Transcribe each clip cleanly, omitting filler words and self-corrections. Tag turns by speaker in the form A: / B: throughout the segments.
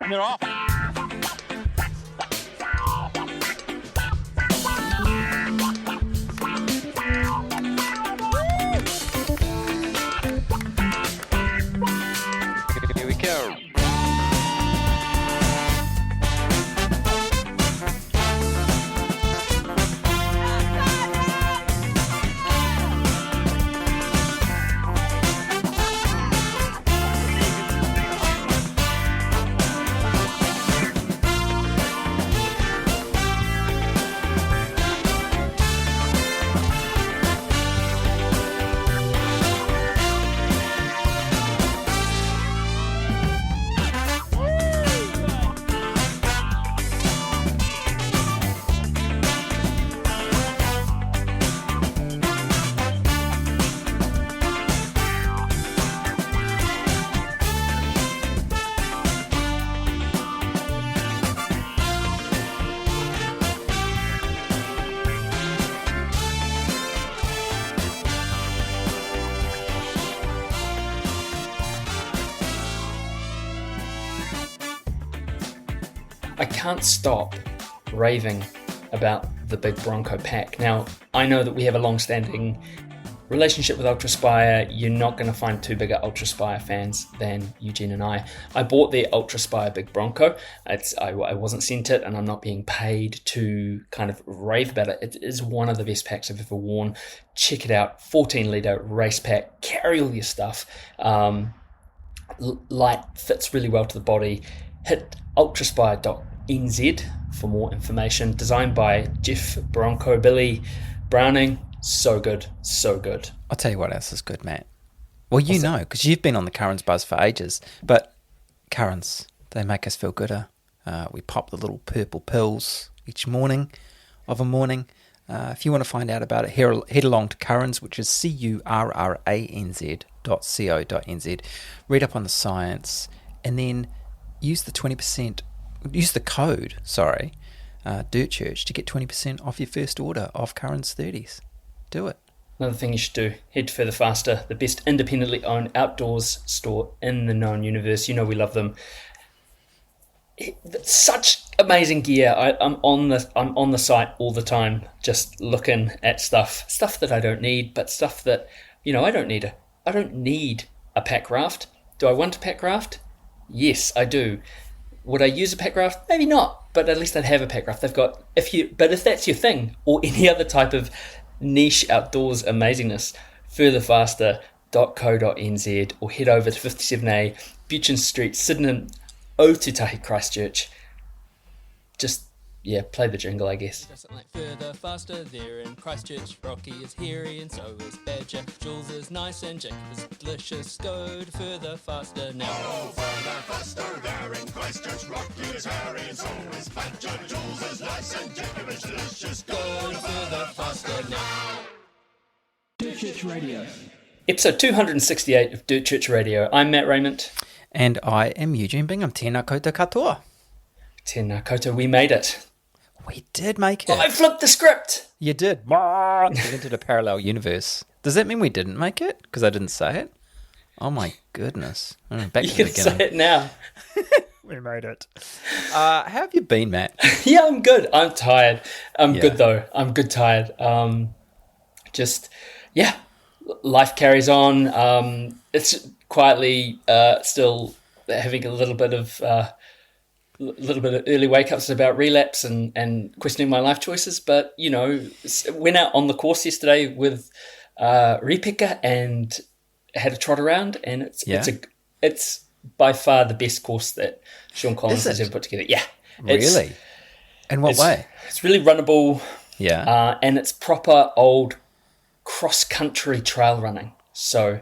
A: and they're off. Here we go.
B: I can't stop raving about the big Bronco pack. Now, I know that we have a long-standing relationship with Ultraspire. You're not going to find two bigger Ultraspire fans than Eugene and I. I bought the Ultraspire Big Bronco. I wasn't sent it, and I'm not being paid to kind of rave about it. It is one of the best packs I've ever worn. Check it out. 14-litre race pack. Carry all your stuff. Light, fits really well to the body. Hit ultraspire.nz for more information. Designed by Jeff Bronco Billy Browning. So good, so good.
C: I'll tell you what else is good, Matt. Well, you know, because you've been on the Currans buzz for ages. But Currans, they make us feel gooder. We pop the little purple pills each morning of a morning. If you want to find out about it, head along to Currans, which is curranz.co.nz. Read up on the science, and then use the code, Dirt Church, to get 20% off your first order of Currans 30s. Do it.
B: Another thing you should do, head Further Faster, the best independently owned outdoors store in the known universe. You know we love them. Such amazing gear. I'm on the site all the time, just looking at stuff that I don't need, but stuff that, you know, I don't need a pack raft. Do I want a pack raft? Yes, I do. Would I use a pack raft? Maybe not, but at least I'd have a pack raft. If that's your thing, or any other type of niche outdoors amazingness, furtherfaster.co.nz, or head over to 57A Buchan Street, Sydenham, Otutahi, Christchurch. Just, yeah, play the jingle, I guess.
D: Just like Further Faster, they're in Christchurch. Rocky is hairy and so is Badger. Jules is nice and Jacob is delicious. Go to Further Faster now.
E: Oh, Further Faster, they're in Christchurch. Rocky is hairy and so is Badger. Jules is nice and Jacob is delicious. Go to Further Faster now.
F: Dirt Church Radio.
B: Episode 268 of Dirt Church Radio. I'm Matt Raymond.
C: And I am Eugene Bingham. Tēnā koutou katoa.
B: Tēnā koutou, we made it.
C: We did make it.
B: Oh, I flipped the script.
C: You did. Get into the parallel universe. Does that mean we didn't make it? Because I didn't say it? Oh my goodness. Back
B: You
C: to the
B: can say
C: beginning.
B: it now.
C: We made it. How have you been, Matt?
B: Yeah, I'm good. I'm tired. I'm
C: Yeah.
B: good though. I'm good tired. Life carries on. It's quietly still having a little bit of early wake ups about relapse and questioning my life choices. But you know, went out on the course yesterday with Repeka and had a trot around, and it's by far the best course that Sean Collins has ever put together. Yeah,
C: Really? In what way?
B: It's really runnable.
C: Yeah.
B: And it's proper old cross-country trail running. So,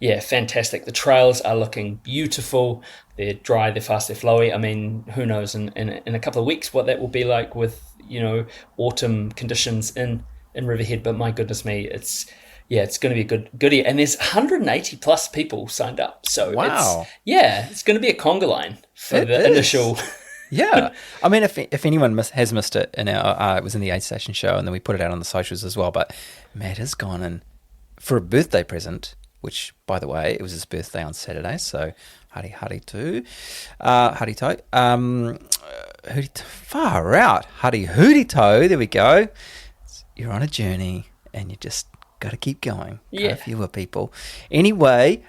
B: yeah, fantastic. The trails are looking beautiful. They're dry, they're fast, they're flowy. I mean, who knows in a couple of weeks what that will be like with, you know, autumn conditions in Riverhead. But my goodness me, it's going to be a goodie. And there's 180 plus people signed up. So,
C: wow.
B: It's going to be a conga line for
C: It
B: the
C: is.
B: initial...
C: Yeah. I mean, if anyone has missed it, in our, it was in the Aid Station show, and then we put it out on the socials as well. But Matt has gone and, for a birthday present, which, by the way, it was his birthday on Saturday, so hari to. Far out. Hooty to. There we go. You're on a journey and you just got to keep going.
B: Yeah.
C: Go fewer people. Anyway,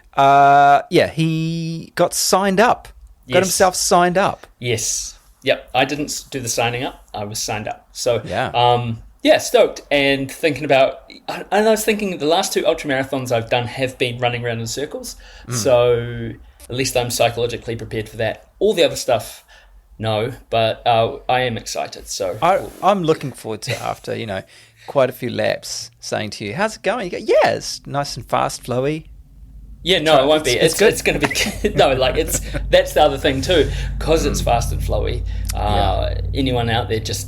C: he got signed up. Got
B: Yes.
C: himself signed up.
B: Yes. Yep. I didn't do the signing up. I was signed up. So,
C: Yeah.
B: stoked. And thinking about, and I was thinking the last 2 ultramarathons I've done have been running around in circles. So at least I'm psychologically prepared for that. All the other stuff, no, but I am excited. So
C: I'm looking forward to, after, quite a few laps, saying to you, how's it going? You go, yeah, it's nice and fast, flowy.
B: yeah, no, it won't be.
C: It's
B: It's going to be no, like that's the other thing too, because it's fast and flowy. Anyone out there, just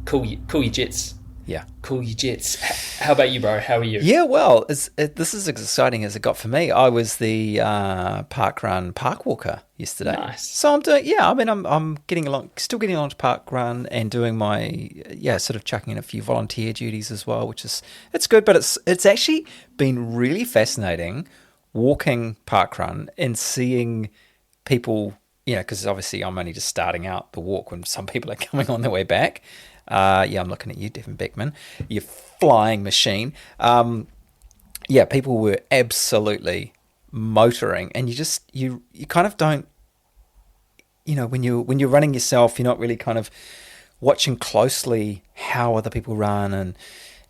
B: cool your jets.
C: Yeah.
B: Cool your jets. How about you, bro? How are you?
C: Yeah, well, this is as exciting as it got for me. I was the park walker yesterday.
B: Nice.
C: So I'm doing, I'm getting along, still getting along to park run and doing my, sort of chucking in a few volunteer duties as well, it's good, but it's actually been really fascinating walking park run and seeing people, because obviously I'm only just starting out the walk when some people are coming on their way back. I'm looking at you, Devin Beckman, you flying machine. People were absolutely motoring, and you kind of don't, when you're running yourself, you're not really kind of watching closely how other people run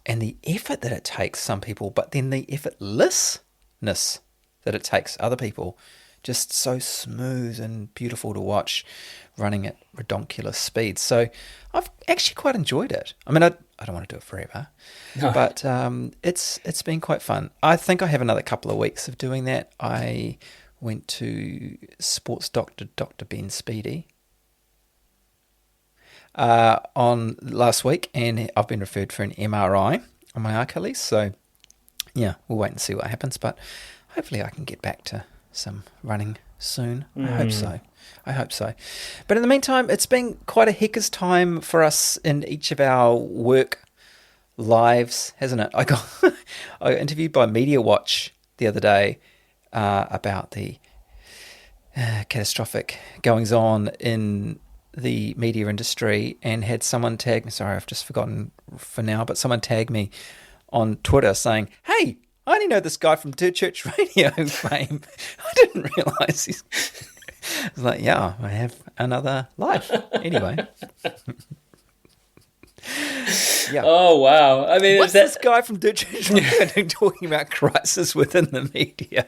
C: and the effort that it takes some people, but then the effortlessness that it takes other people. Just so smooth and beautiful to watch, running at redonkulous speeds. So I've actually quite enjoyed it. I mean, I don't want to do it forever, but it's been quite fun. I think I have another couple of weeks of doing that. I went to sports doctor, Dr. Ben Speedy, on last week, and I've been referred for an MRI on my Achilles. So yeah, we'll wait and see what happens, but hopefully I can get back to some running soon. I hope so. But in the meantime, it's been quite a hecker's time for us in each of our work lives, hasn't it? I got interviewed by Media Watch the other day about the catastrophic goings on in the media industry, and had someone tag me. Sorry, I've just forgotten for now, but someone tagged me on Twitter saying, "Hey, I only know this guy from Dirt Church Radio fame." I didn't realise he's... I was like, yeah, I have another life. Anyway. Yeah.
B: Oh, wow. I mean,
C: What's this guy from Dirt Church Radio talking about crisis within the media?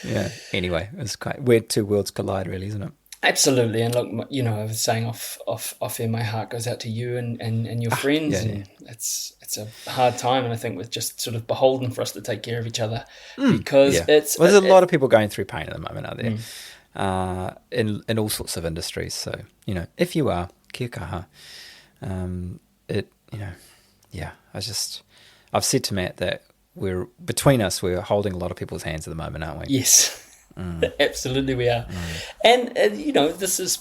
C: Yeah. Anyway, it's quite where two worlds collide, really, isn't it?
B: Absolutely. And look, I was saying off here, my heart goes out to you and your friends.
C: Yeah,
B: and it's a hard time, and I think we're just sort of beholden for us to take care of each other, because there's
C: a lot of people going through pain at the moment, aren't there? In all sorts of industries. So, if you are, kia kaha. I've said to Matt that we're holding a lot of people's hands at the moment, aren't we?
B: Yes. Absolutely we are. And this is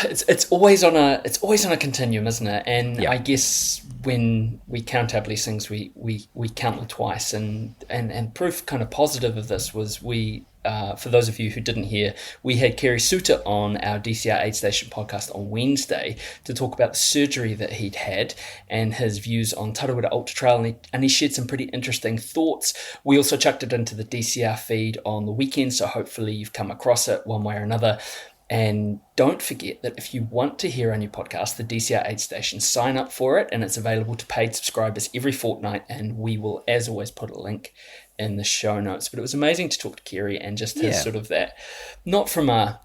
B: it's always on a continuum, isn't it? And I guess when we count our blessings, we count them twice, and proof kind of positive of this was for those of you who didn't hear, we had Kerry Suter on our DCR Aid Station podcast on Wednesday to talk about the surgery that he'd had and his views on Tarawera Ultra Trail, and he shared some pretty interesting thoughts. We also chucked it into the DCR feed on the weekend, so hopefully you've come across it one way or another. And don't forget that if you want to hear our new podcast, the DCR Aid Station, sign up for it, and it's available to paid subscribers every fortnight, and we will, as always, put a link in the show notes. But it was amazing to talk to Kerry and just his sort of that, not from a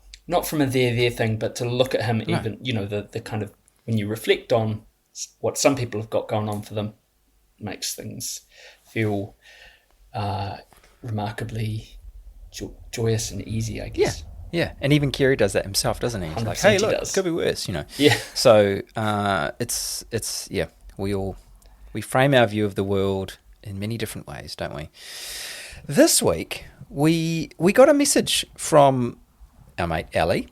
B: there thing, but to look at him even, the kind of, when you reflect on what some people have got going on for them, makes things feel remarkably joyous and easy, I guess.
C: Yeah, and even Kerry does that himself, doesn't he? He's like, hey, look, it could be worse,
B: Yeah.
C: So we frame our view of the world in many different ways, don't we? This week, we got a message from our mate Ali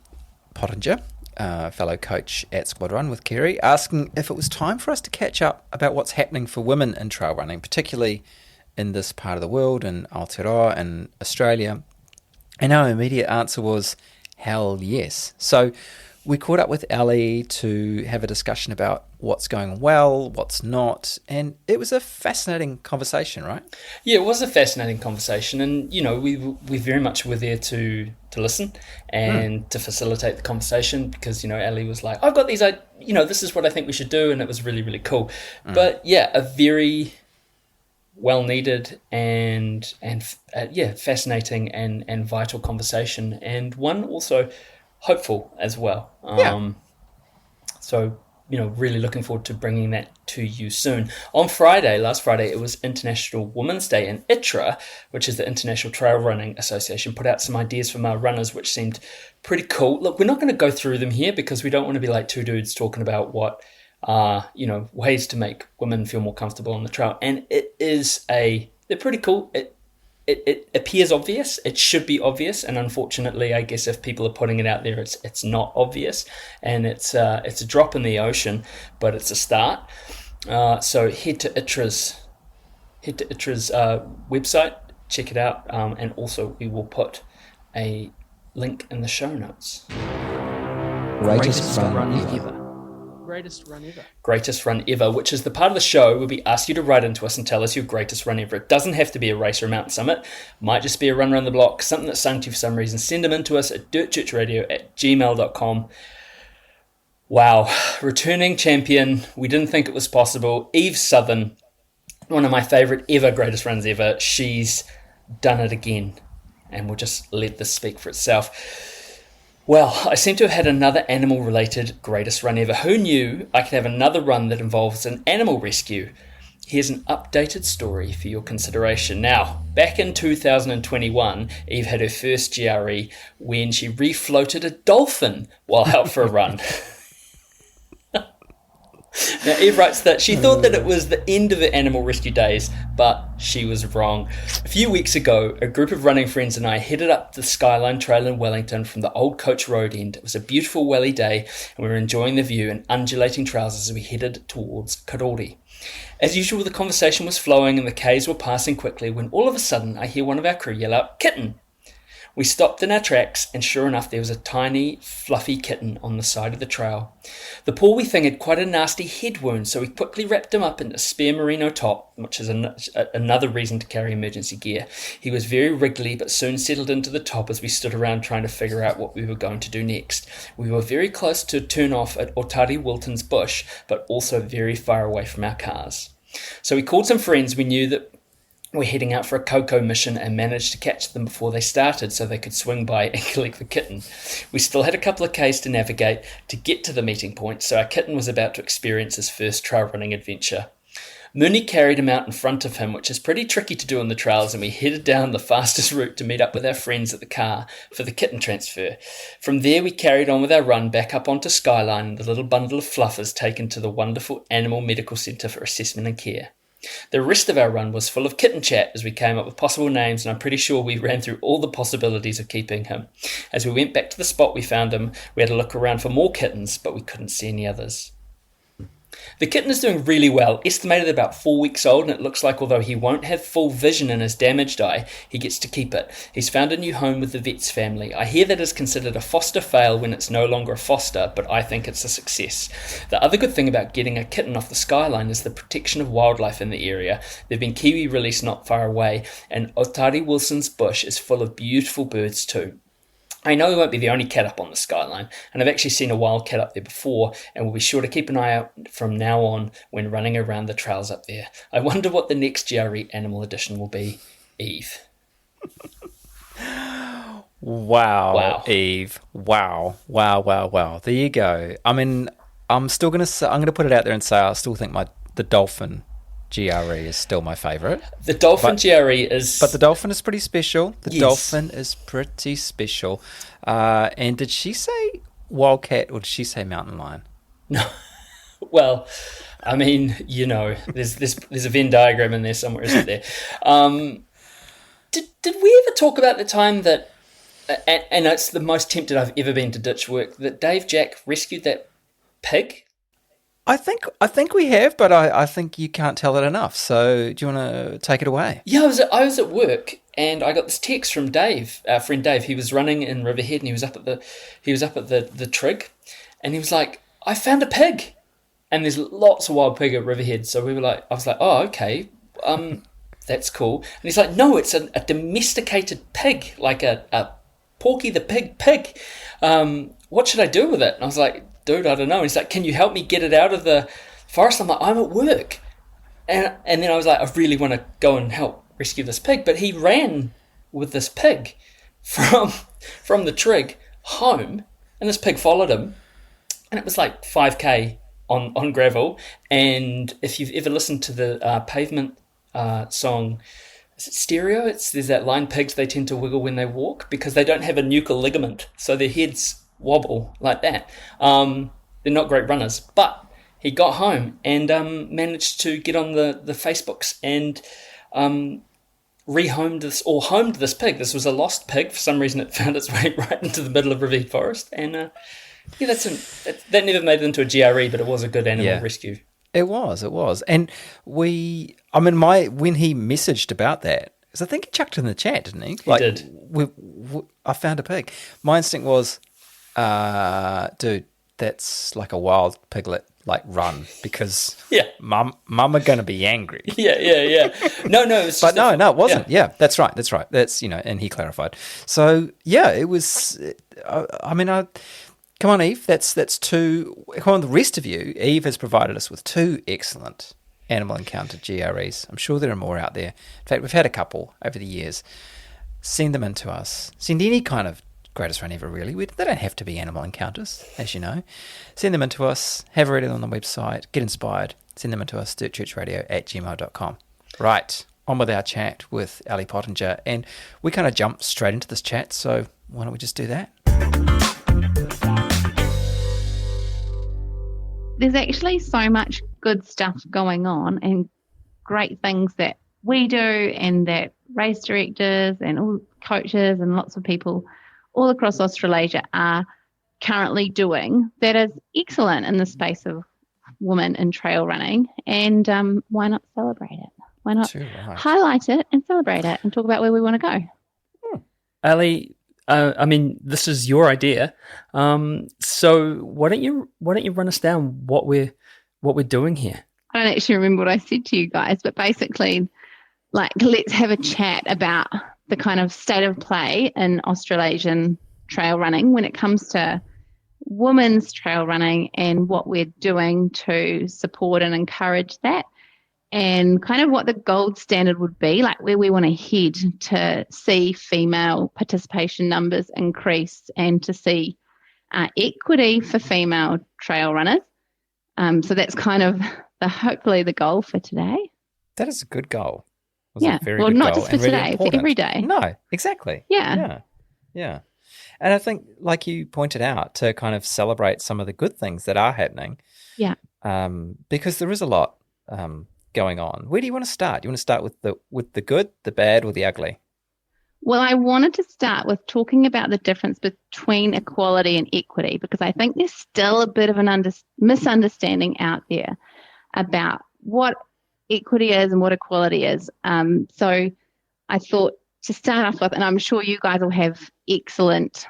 C: Pottinger, fellow coach at Squad Run with Kerry, asking if it was time for us to catch up about what's happening for women in trail running, particularly in this part of the world, in Aotearoa and Australia. And our immediate answer was, hell yes. So we caught up with Ali to have a discussion about what's going well, what's not, and it was a fascinating conversation, right?
B: Yeah, it was a fascinating conversation, and we very much were there to listen and to facilitate the conversation, because Ali was like, I've got these, this is what I think we should do, and it was really, really cool. But yeah, a very well needed and fascinating and vital conversation, and one also hopeful as well. So really looking forward to bringing that to you soon. On last Friday, it was International Women's Day, and ITRA, which is the International Trail Running Association, put out some ideas from our runners which seemed pretty cool. Look, we're not going to go through them here because we don't want to be like two dudes talking about what ways to make women feel more comfortable on the trail. And they're pretty cool. It appears obvious. It should be obvious, and unfortunately, I guess if people are putting it out there, it's not obvious, and it's a drop in the ocean, but it's a start. So head to ITRA's website, check it out, and also we will put a link in the show notes.
F: Greatest run ever.
B: Greatest run ever, which is the part of the show where we ask you to write into us and tell us your greatest run ever. It doesn't have to be a race or a mountain summit. It might just be a run around the block, something that sung to you for some reason. Send them in to us at dirtchurchradio@gmail.com. Wow, returning champion. We didn't think it was possible. Eve Southern, one of my favourite ever greatest runs ever. She's done it again, and we'll just let this speak for itself. Well, I seem to have had another animal-related greatest run ever. Who knew I could have another run that involves an animal rescue? Here's an updated story for your consideration. Now, back in 2021, Eve had her first GRE when she refloated a dolphin while out for a run. Now, Eve writes that she thought that it was the end of her animal rescue days, but she was wrong. A few weeks ago, a group of running friends and I headed up the Skyline Trail in Wellington from the Old Coach Road end. It was a beautiful welly day, and we were enjoying the view and undulating trails as we headed towards Karori. As usual, the conversation was flowing and the Ks were passing quickly when all of a sudden I hear one of our crew yell out, "Kitten!" We stopped in our tracks, and sure enough, there was a tiny, fluffy kitten on the side of the trail. The poor wee thing had quite a nasty head wound, so we quickly wrapped him up in a spare merino top, which is another reason to carry emergency gear. He was very wriggly, but soon settled into the top as we stood around trying to figure out what we were going to do next. We were very close to turn off at Otari Wilton's bush, but also very far away from our cars. So we called some friends we knew that we're heading out for a cocoa mission and managed to catch them before they started so they could swing by and collect the kitten. We still had a couple of Ks to navigate to get to the meeting point, so our kitten was about to experience his first trail running adventure. Mooney carried him out in front of him, which is pretty tricky to do on the trails, and we headed down the fastest route to meet up with our friends at the car for the kitten transfer. From there we carried on with our run back up onto Skyline, and the little bundle of fluff is taken to the wonderful Animal Medical Centre for assessment and care. The rest of our run was full of kitten chat as we came up with possible names, and I'm pretty sure we ran through all the possibilities of keeping him. As we went back to the spot we found him, we had to look around for more kittens, but we couldn't see any others. The kitten is doing really well, estimated about 4 weeks old, and it looks like although he won't have full vision in his damaged eye, he gets to keep it. He's found a new home with the vet's family. I hear that is considered a foster fail when it's no longer a foster, but I think it's a success. The other good thing about getting a kitten off the Skyline is the protection of wildlife in the area. There have been kiwi released not far away, and Otari Wilson's bush is full of beautiful birds too. I know we won't be the only cat up on the Skyline, and I've actually seen a wild cat up there before, and we'll be sure to keep an eye out from now on when running around the trails up there. I wonder what the next GRE Animal Edition will be. Eve.
C: Wow, Eve. Wow. There you go. I mean, I'm going to put it out there and say I still think the dolphin GRE is still my favourite.
B: The dolphin GRE is...
C: But the dolphin is pretty special.
B: Yes.
C: Dolphin is pretty special. And did she say wildcat or did she say mountain lion?
B: No. Well, I mean, there's a Venn diagram in there somewhere, isn't there? Did we ever talk about the time that and it's the most tempted I've ever been to ditch work, that Dave Jack rescued that pig.
C: I think we have, but I think you can't tell it enough. So do you want to take it away?
B: Yeah, I was at work and I got this text from Dave, our friend Dave. He was running in Riverhead and he was up at the trig, and he was like, "I found a pig," and there's lots of wild pig at Riverhead. So I was like, "Oh, okay, that's cool." And he's like, "No, it's a domesticated pig, like a Porky the pig. What should I do with it?" And I was like, "Dude, I don't know." And he's like, "Can you help me get it out of the forest?" I'm like, "I'm at work." And then I was like, "I really want to go and help rescue this pig." But he ran with this pig from the trig home, and this pig followed him. And it was like 5k on gravel. And if you've ever listened to the Pavement song, is it Stereo? There's that line, pigs, they tend to wiggle when they walk because they don't have a nuchal ligament. So their heads wobble like that. They're not great runners, but he got home and managed to get on the Facebooks and homed this pig. This was a lost pig. For some reason, it found its way right into the middle of Riverhead Forest, and that never made it into a GRE, but it was a good animal rescue.
C: It was, and when he messaged about that, because I think he chucked it in the chat, didn't he?
B: He did.
C: I found a pig. My instinct was, dude, that's like a wild piglet. Like, run, because mum are going to be angry.
B: Yeah. No, it's just
C: no, it wasn't. Yeah, that's right. That's, and he clarified. So, yeah, it was, come on, Eve, that's two. Come on, the rest of you. Eve has provided us with two excellent animal encounter GREs. I'm sure there are more out there. In fact, we've had a couple over the years. Send them in to us. Send any kind of greatest run ever, really. They don't have to be animal encounters, as you know. Send them in to us. Have a read on the website. Get inspired. Send them in to us, dirtchurchradio@gmail.com. Right, on with our chat with Ali Pottinger. And we kind of jumped straight into this chat, so why don't we just do that?
A: There's actually so much good stuff going on and great things that we do and that race directors and all coaches and lots of people all across Australasia are currently doing that is excellent in the space of women in trail running. And why not celebrate it? Why not highlight it and celebrate it and talk about where we want to go?
B: Ali, this is your idea. So why don't you run us down what we're doing here?
A: I don't actually remember what I said to you guys, but basically, let's have a chat about the kind of state of play in Australasian trail running when it comes to women's trail running and what we're doing to support and encourage that, and kind of what the gold standard would be, like where we want to head to see female participation numbers increase and to see equity for female trail runners. So that's kind of hopefully the goal for today.
C: That is a good goal.
A: Yeah, well, not just for today, for every day.
C: No, exactly. Yeah. And I think, like you pointed out, to kind of celebrate some of the good things that are happening.
A: Yeah.
C: Because there is a lot going on. Where do you want to start? Do you want to start with the good, the bad, or the ugly?
A: Well, I wanted to start with talking about the difference between equality and equity, because I think there's still a bit of an misunderstanding out there about what equity is and what equality is. So I thought to start off with, and I'm sure you guys will have excellent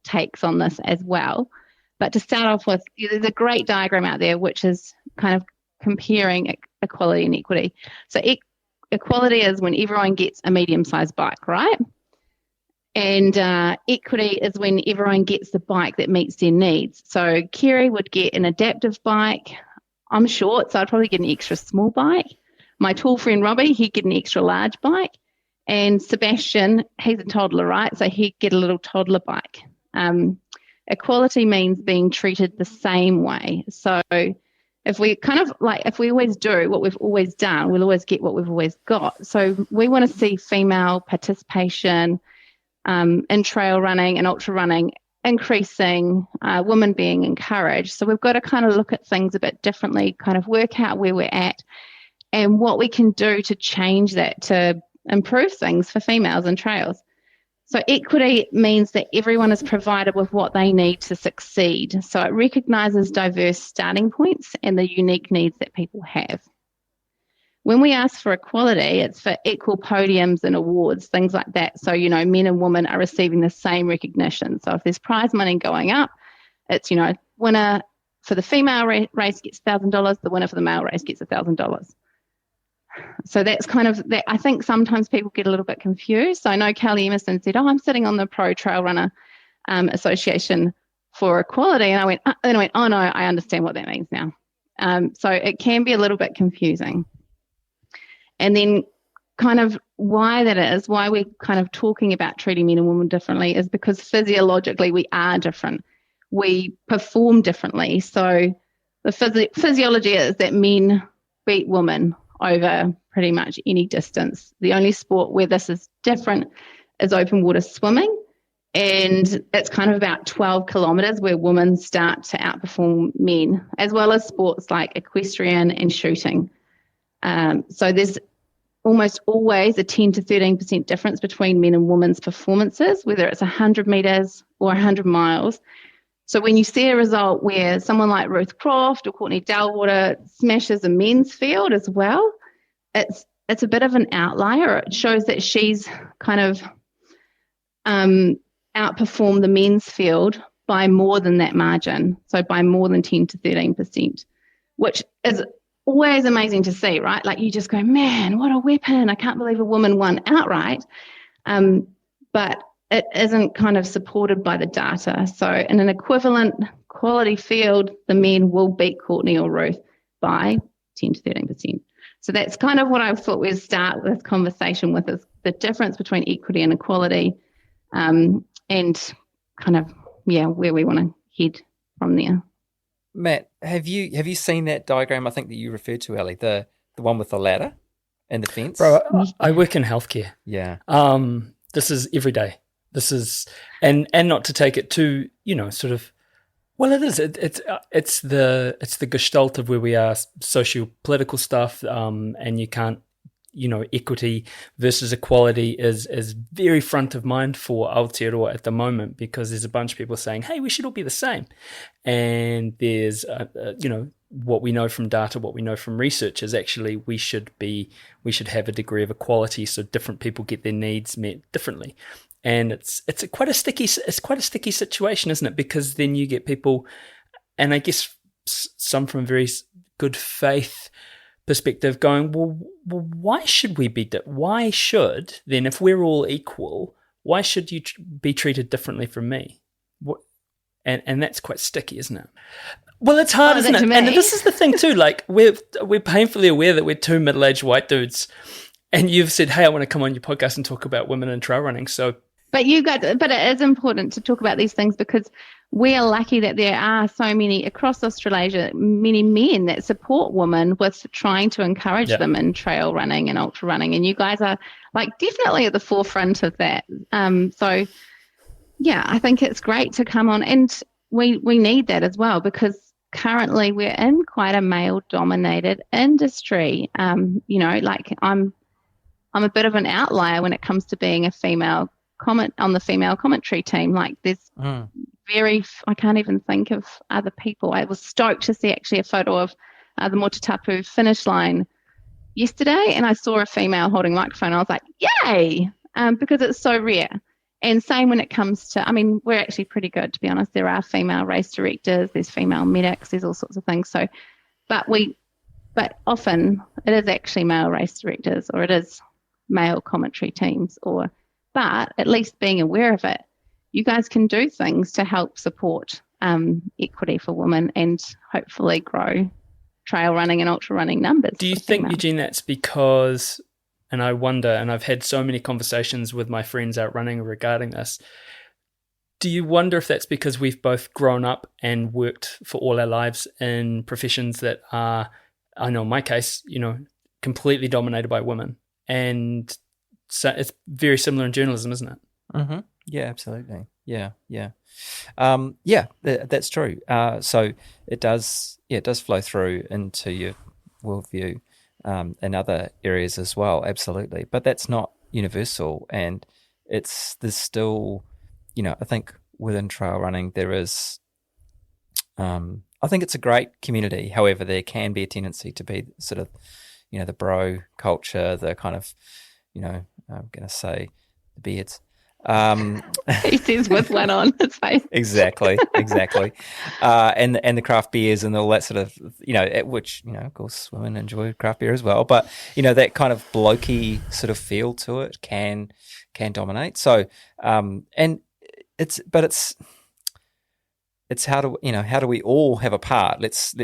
A: takes on this as well, but to start off with, there's a great diagram out there which is kind of comparing equality and equity. So equality is when everyone gets a medium-sized bike, right? And equity is when everyone gets the bike that meets their needs. So Kerry would get an adaptive bike. I'm short, so I'd probably get an extra small bike. My tall friend Robbie, he'd get an extra large bike. And Sebastian, he's a toddler, right? So he'd get a little toddler bike. Equality means being treated the same way. So if we always do what we've always done, we'll always get what we've always got. So we want to see female participation in trail running and ultra running increasing, women being encouraged. So we've got to kind of look at things a bit differently, kind of work out where we're at and what we can do to change that, to improve things for females in trails. So equity means that everyone is provided with what they need to succeed. So it recognises diverse starting points and the unique needs that people have. When we ask for equality, it's for equal podiums and awards, things like that. So, men and women are receiving the same recognition. So if there's prize money going up, it's, winner for the female race gets $1,000, the winner for the male race gets $1,000. So that's kind of that. I think sometimes people get a little bit confused. So I know Kelly Emerson said, I'm sitting on the Pro Trail Runner Association for Equality. And I went, oh no, I understand what that means now. So it can be a little bit confusing. And then kind of why we're kind of talking about treating men and women differently is because physiologically we are different. We perform differently. So the physiology is that men beat women over pretty much any distance. The only sport where this is different is open water swimming. And it's kind of about 12 kilometres where women start to outperform men, as well as sports like equestrian and shooting. So there's almost always a 10 to 13% difference between men and women's performances, whether it's 100 metres or 100 miles. So when you see a result where someone like Ruth Croft or Courtney Dalwater smashes a men's field as well, it's a bit of an outlier. It shows that she's kind of outperformed the men's field by more than that margin, so by more than 10 to 13%, which is always amazing to see, right? Like you just go, man, what a weapon. I can't believe a woman won outright. But it isn't kind of supported by the data. So in an equivalent quality field, the men will beat Courtney or Ruth by 10 to 13%. So that's kind of what I thought we'd start this conversation with, is the difference between equity and equality, and kind of, where we want to head from there.
C: Matt, have you seen that diagram I think that you referred to, Ali, the one with the ladder and the fence?
B: Bro, I work in healthcare.
C: Yeah.
B: This is every day. This is, and not to take it too, sort of, well, it is. It's the gestalt of where we are, socio-political stuff, and you can't, equity versus equality is very front of mind for Aotearoa at the moment, because there's a bunch of people saying, hey, we should all be the same. And there's, what we know from data, what we know from research is actually we should have a degree of equality so different people get their needs met differently. And it's quite a sticky situation, isn't it? Because then you get people, and I guess some from a very good faith perspective, going, well, why should we be? Why should then, if we're all equal, why should you be treated differently from me? And that's quite sticky, isn't it? Well, it's hard, isn't it? And this is the thing too. Like we're painfully aware that we're two middle-aged white dudes, and you've said, "Hey, I want to come on your podcast and talk about women in trail running." So.
A: But it is important to talk about these things because we are lucky that there are so many across Australasia, many men that support women with trying to encourage them in trail running and ultra running. And you guys are like definitely at the forefront of that. So I think it's great to come on, and we need that as well, because currently we're in quite a male dominated industry. Like I'm a bit of an outlier when it comes to being a female comment on the female commentary team. Like there's I can't even think of other people. I was stoked to see actually a photo of the Motutapu finish line yesterday, and I saw a female holding a microphone. I was like, yay, because it's so rare. And same when it comes to, we're actually pretty good, to be honest. There are female race directors, there's female medics, there's all sorts of things. So, but often it is actually male race directors, or it is male commentary teams, but at least being aware of it, you guys can do things to help support equity for women and hopefully grow trail running and ultra running numbers.
B: Do you think, Eugene, that's because, and I wonder, and I've had so many conversations with my friends out running regarding this, do you wonder if that's because we've both grown up and worked for all our lives in professions that are, I know in my case, completely dominated by women? And so it's very similar in journalism, isn't it?
C: Mm-hmm. Yeah, absolutely. Yeah. That's true. So it does flow through into your worldview in other areas as well. Absolutely, but that's not universal, and there's still, I think within trail running there is, I think it's a great community. However, there can be a tendency to be sort of, the bro culture, the kind of, I'm going to say the beards.
A: He says with one on his face.
C: Exactly. And the craft beers and all that sort of, which, of course, women enjoy craft beer as well. But, that kind of blokey sort of feel to it can dominate. So, and it's how do we all have a part? Let's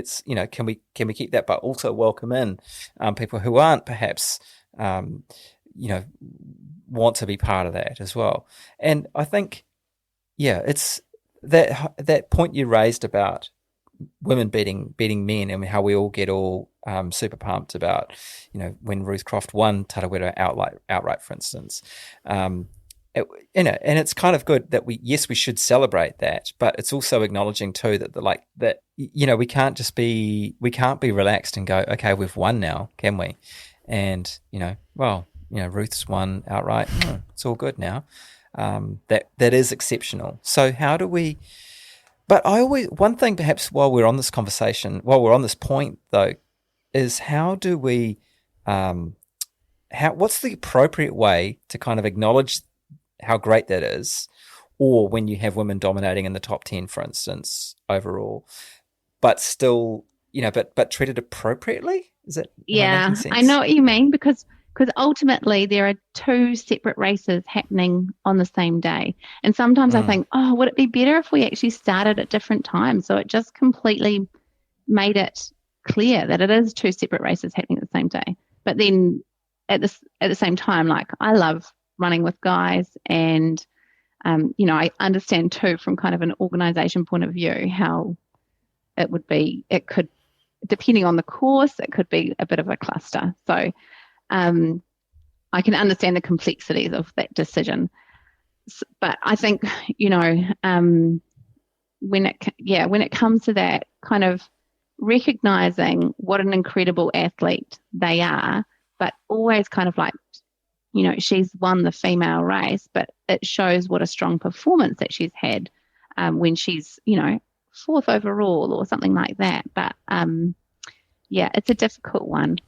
C: can we keep that, but also welcome in people who aren't perhaps, want to be part of that as well. And I think, it's that point you raised about women beating men, and how we all get all super pumped about, when Ruth Croft won Tarawera outright, for instance. And it's kind of good that we should celebrate that, but it's also acknowledging too that we can't be relaxed and go, okay, we've won now, can we? And Ruth's won outright. It's all good now. That is exceptional. So how do we? But one thing perhaps while we're on this conversation, while we're on this point though, is how do we? What's the appropriate way to kind of acknowledge how great that is, or when you have women dominating in the top 10, for instance, overall, but still, but treated appropriately? Is it?
A: Yeah, I know what you mean, because ultimately there are two separate races happening on the same day. And sometimes I think, would it be better if we actually started at different times? So it just completely made it clear that it is two separate races happening at the same day. But then at the same time, like, I love running with guys, and I understand too from kind of an organization point of view how it could, depending on the course, it could be a bit of a cluster. So I can understand the complexities of that decision, but I think when it comes to that, kind of recognizing what an incredible athlete they are, but always kind of like, she's won the female race, but it shows what a strong performance that she's had when she's, fourth overall or something like that. But it's a difficult one.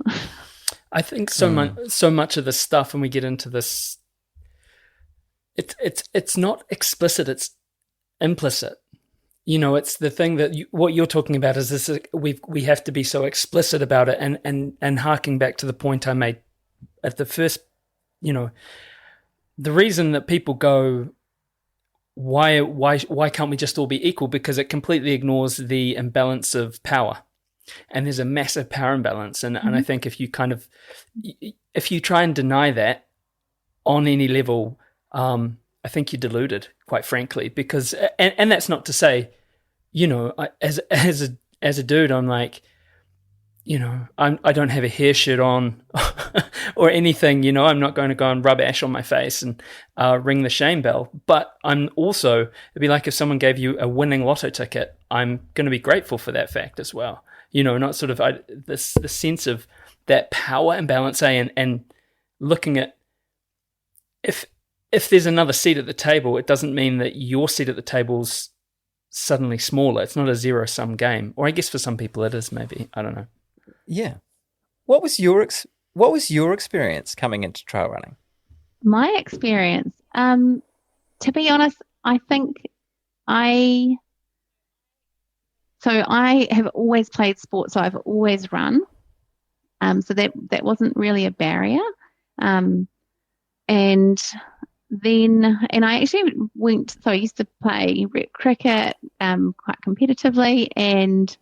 B: I think so much of this stuff, when we get into this, it's not explicit, it's implicit. It's the thing that what you're talking about is this. We have to be so explicit about it, and harking back to the point I made at the first. The reason that people go, why can't we just all be equal? Because it completely ignores the imbalance of power, and there's a massive power imbalance. And I think if you try and deny that on any level, I think you're deluded, quite frankly. Because and that's not to say, as a dude, I'm like, I don't have a hair shirt on or anything, I'm not going to go and rub ash on my face and ring the shame bell. But I'm also, it'd be like if someone gave you a winning lotto ticket, I'm going to be grateful for that fact as well. Not sort of the sense of that power imbalance, and looking at if there's another seat at the table, it doesn't mean that your seat at the table's suddenly smaller. It's not a zero-sum game. Or I guess for some people it is, maybe. I don't know.
C: Yeah. What was your experience coming into trail running?
A: My experience, to be honest, I think I have always played sports, so I've always run. So that wasn't really a barrier. And I actually I used to play rep cricket quite competitively, and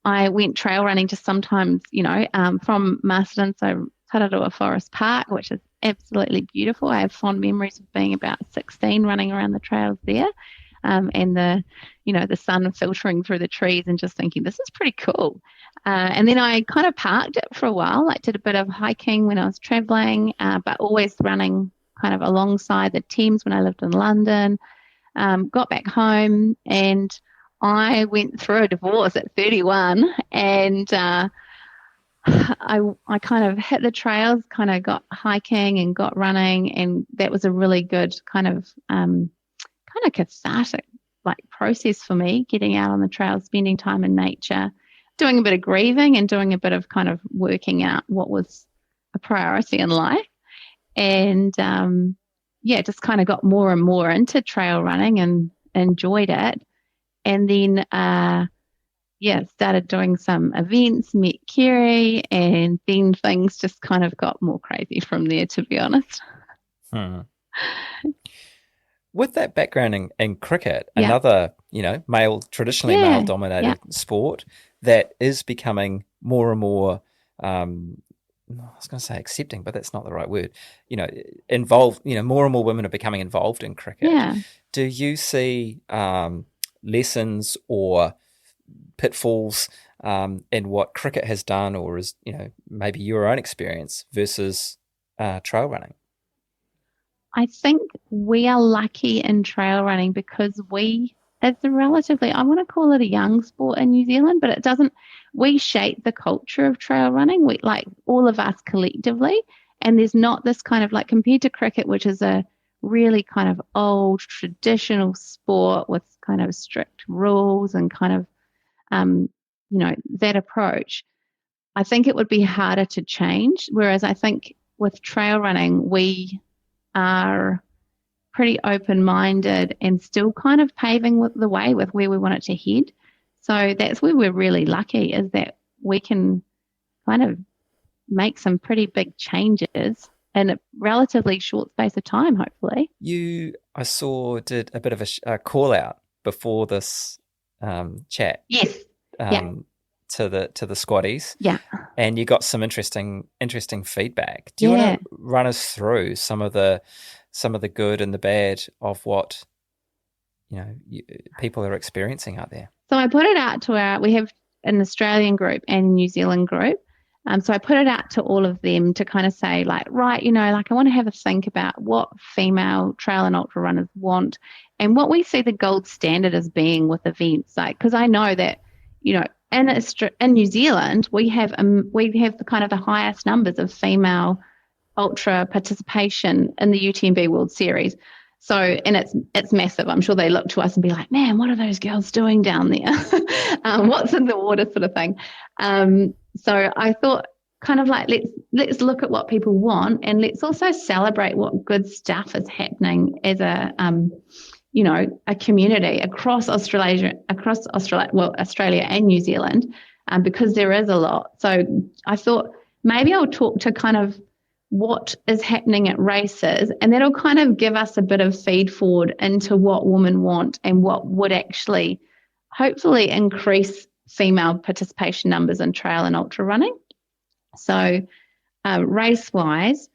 A: I went trail running just sometimes, from Masterton, so Tararua Forest Park, which is absolutely beautiful. I have fond memories of being about 16 running around the trails there, and the sun filtering through the trees and just thinking, this is pretty cool. And then I kind of parked it for a while, did a bit of hiking when I was traveling, but always running kind of alongside the Thames when I lived in London. Got back home, and I went through a divorce at 31, and I kind of hit the trails, kind of got hiking and got running, and that was a really good kind of cathartic like process for me, getting out on the trails, spending time in nature, doing a bit of grieving and doing a bit of kind of working out what was a priority in life. And just kind of got more and more into trail running and enjoyed it. And then started doing some events, met Kerry, and then things just kind of got more crazy from there, to be honest.
C: With that background in cricket,
A: Yeah.
C: another, traditionally
A: Yeah,
C: male-dominated sport that is becoming more and more, I was going to say accepting, but that's not the right word, involved, more and more women are becoming involved in cricket.
A: Yeah.
C: Do you see lessons or pitfalls in what cricket has done, or is, maybe your own experience versus trail running?
A: I think we are lucky in trail running because it's a relatively, I want to call it a young sport in New Zealand, but we shape the culture of trail running, we like all of us collectively. And there's not this kind of like, compared to cricket, which is a really kind of old traditional sport with kind of strict rules and kind of, that approach, I think it would be harder to change. Whereas I think with trail running, we are pretty open-minded and still kind of paving the way with where we want it to head. So that's where we're really lucky, is that we can kind of make some pretty big changes in a relatively short space of time, hopefully.
C: I saw, did a bit of a call out before this chat.
A: Yes.
C: To the squaddies.
A: Yeah.
C: And you got some interesting feedback. Do you want to run us through some of the good and the bad of what people are experiencing out there?
A: So I put it out to we have an Australian group and a New Zealand group. So I put it out to all of them to kind of say, like, right, I want to have a think about what female trail and ultra runners want and what we see the gold standard as being with events. Like, because I know that, in New Zealand, we have the kind of the highest numbers of female ultra participation in the UTMB World Series. So, and it's massive. I'm sure they look to us and be like, man, what are those girls doing down there? What's in the water, sort of thing. So I thought, kind of like, let's look at what people want, and let's also celebrate what good stuff is happening as a community across Australia, Australia and New Zealand, because there is a lot. So I thought maybe I'll talk to kind of what is happening at races, and that'll kind of give us a bit of feed forward into what women want and what would actually hopefully increase female participation numbers in trail and ultra running. So race-wise,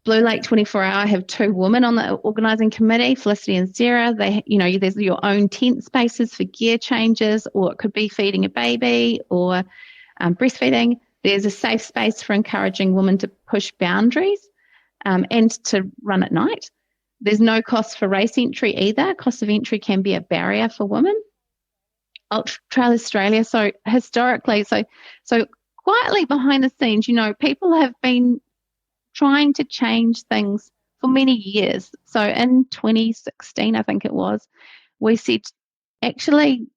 A: Blue Lake 24 Hour have 2 women on the organising committee, Felicity and Sarah. They, there's your own tent spaces for gear changes, or it could be feeding a baby or breastfeeding. There's a safe space for encouraging women to push boundaries and to run at night. There's no cost for race entry either. Cost of entry can be a barrier for women. Ultra Trail Australia, so historically, so quietly behind the scenes, people have been trying to change things for many years. So in 2016, I think it was, we said, actually,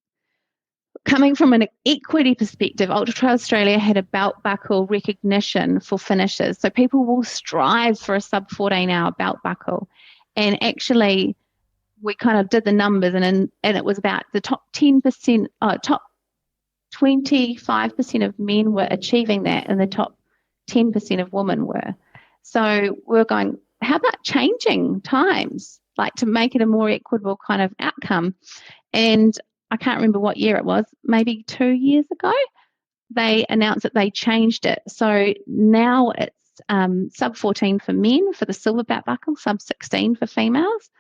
A: coming from an equity perspective, Ultra Trail Australia had a belt buckle recognition for finishers. So people will strive for a sub 14-hour belt buckle. And actually, we kind of did the numbers, and it was about the top 10%, top 25% of men were achieving that, and the top 10% of women were. So we're going, how about changing times, like to make it a more equitable kind of outcome? And I can't remember what year it was, maybe 2 years ago, they announced that they changed it. So now it's sub 14 for men for the silver belt buckle, sub 16 for females.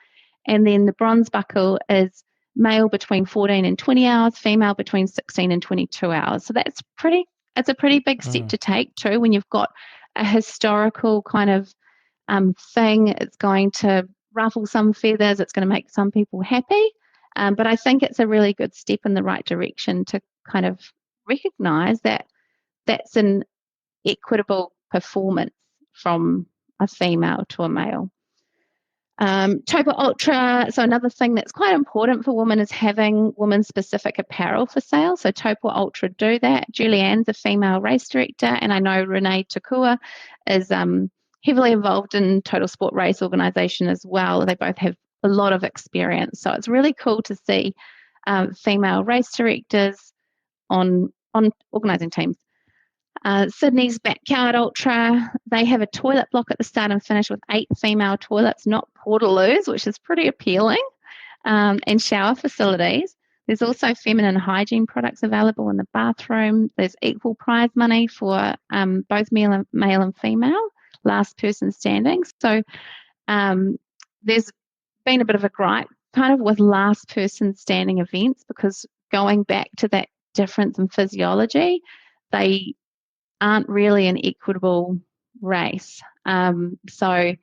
A: And then the bronze buckle is male between 14 and 20 hours, female between 16 and 22 hours. So it's a pretty big step to take too, when you've got a historical kind of thing. It's going to ruffle some feathers. It's going to make some people happy. But I think it's a really good step in the right direction to kind of recognise that that's an equitable performance from a female to a male. Topo Ultra, so another thing that's quite important for women is having women-specific apparel for sale. So Topo Ultra do that. Julianne's a female race director, and I know Renee Takua is heavily involved in Total Sport Race Organisation as well. They both have a lot of experience. So it's really cool to see female race directors on organising teams. Sydney's Backyard Ultra, they have a toilet block at the start and finish with 8 female toilets, not portaloos, which is pretty appealing, and shower facilities. There's also feminine hygiene products available in the bathroom. There's equal prize money for both male and female, last person standing. So there's been a bit of a gripe kind of with last person standing events, because going back to that difference in physiology, they aren't really an equitable race. So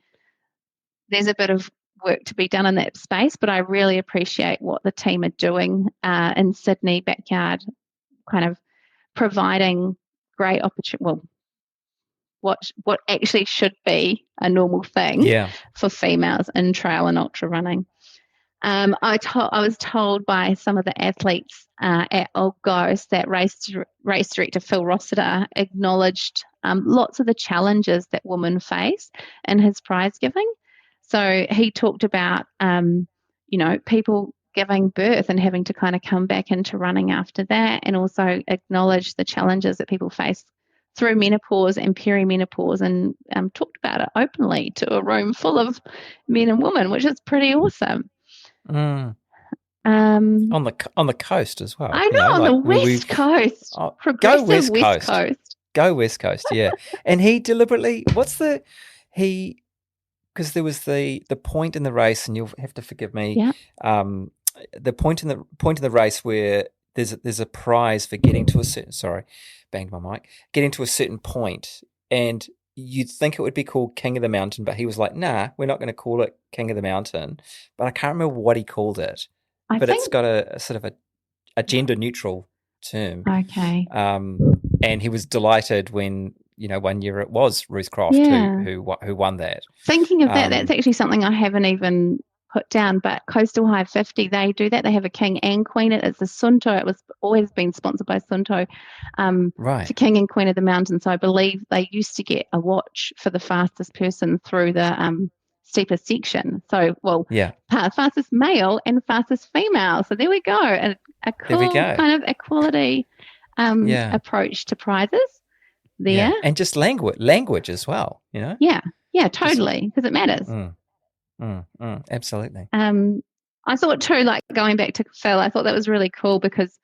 A: there's a bit of work to be done in that space, but I really appreciate what the team are doing in Sydney Backyard, kind of providing great opportunity. Well, what actually should be a normal thing for females in trail and ultra running. I was told by some of the athletes at Old Ghost that race director Phil Rossiter acknowledged lots of the challenges that women face in his prize giving. So he talked about, people giving birth and having to kind of come back into running after that, and also acknowledge the challenges that people face through menopause and perimenopause, and talked about it openly to a room full of men and women, which is pretty awesome.
C: On the coast as well.
A: I know, on the West Coast.
C: Go West Coast. Go West Coast, yeah. And he deliberately, because there was the point in the race, and you'll have to forgive me.
A: Yeah.
C: The point in the race where there's a prize for getting to a certain. Banged my mic. Getting to a certain point, and you'd think it would be called King of the Mountain, but he was like, "Nah, we're not going to call it King of the Mountain." But I can't remember what he called it. It's got a sort of a gender neutral term.
A: Okay.
C: And he was delighted when 1 year it was Ruth Croft who won that.
A: Thinking of that, that's actually something I haven't even put down, but Coastal High 50, they do that. They have a king and queen. It's a Sunto. It was always been sponsored by Sunto.
C: Right.
A: For king and queen of the mountain. So I believe they used to get a watch for the fastest person through the steepest section. So, fastest male and fastest female. So there we go. A cool kind of equality approach to prizes there.
C: Yeah. And just language as well,
A: Yeah, totally, because it matters.
C: Absolutely.
A: I thought too, like going back to Phil, I thought that was really cool because,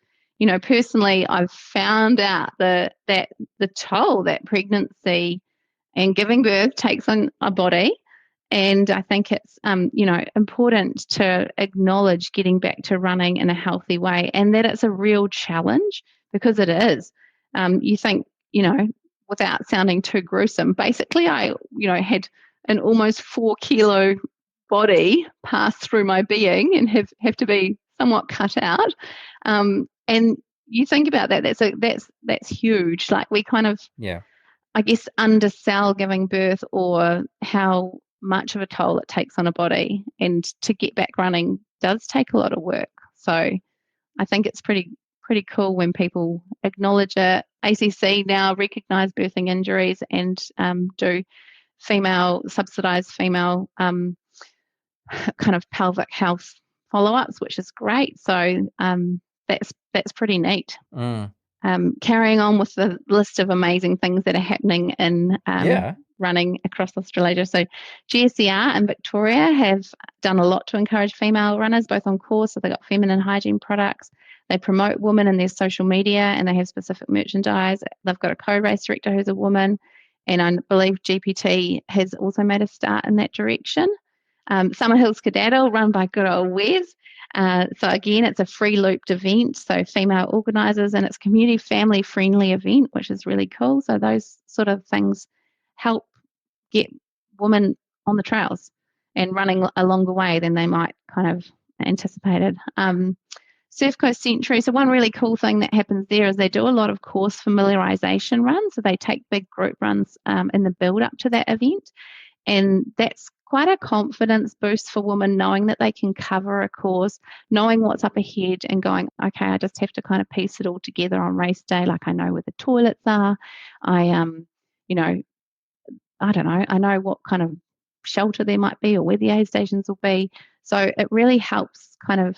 A: personally, I've found out that the toll that pregnancy and giving birth takes on a body. And I think it's, important to acknowledge getting back to running in a healthy way, and that it's a real challenge, because it is. You think, without sounding too gruesome, basically I, had an almost 4 kilo body pass through my being and have to be somewhat cut out. And you think about that, that's huge. Like we kind of, I guess, undersell giving birth or how much of a toll it takes on a body, and to get back running does take a lot of work. So I think it's pretty cool when people acknowledge it. ACC now recognise birthing injuries and do subsidised female kind of pelvic health follow-ups, which is great. So that's pretty neat. Carrying on with the list of amazing things that are happening in running across Australasia. So GSER and Victoria have done a lot to encourage female runners, both on course. So they've got feminine hygiene products. They promote women in their social media, and they have specific merchandise. They've got a co-race director who's a woman, and I believe GPT has also made a start in that direction. Summer Hill Skedaddle, run by good old Wes. So again, it's a free looped event, so female organisers, and it's community family friendly event, which is really cool. So those sort of things help get women on the trails and running a longer way than they might kind of anticipated. Surf Coast Century. So one really cool thing that happens there is they do a lot of course familiarization runs. So they take big group runs in the build up to that event. And that's quite a confidence boost for women, knowing that they can cover a course, knowing what's up ahead and going, okay, I just have to kind of piece it all together on race day. Like I know where the toilets are. I I don't know, I know what kind of shelter there might be or where the aid stations will be. So it really helps kind of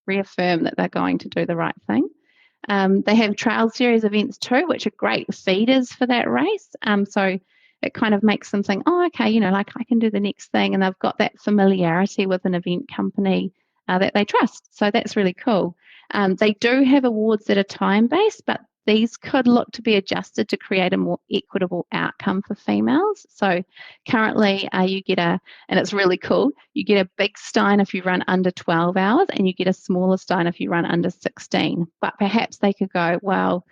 A: reaffirm that they're going to do the right thing. They have trail series events too, which are great feeders for that race. So it kind of makes them think, oh, okay, like I can do the next thing. And they've got that familiarity with an event company that they trust. So that's really cool. They do have awards that are time-based, but these could look to be adjusted to create a more equitable outcome for females. So currently you get and it's really cool, you get a big stein if you run under 12 hours and you get a smaller stein if you run under 16. But perhaps they could go, well,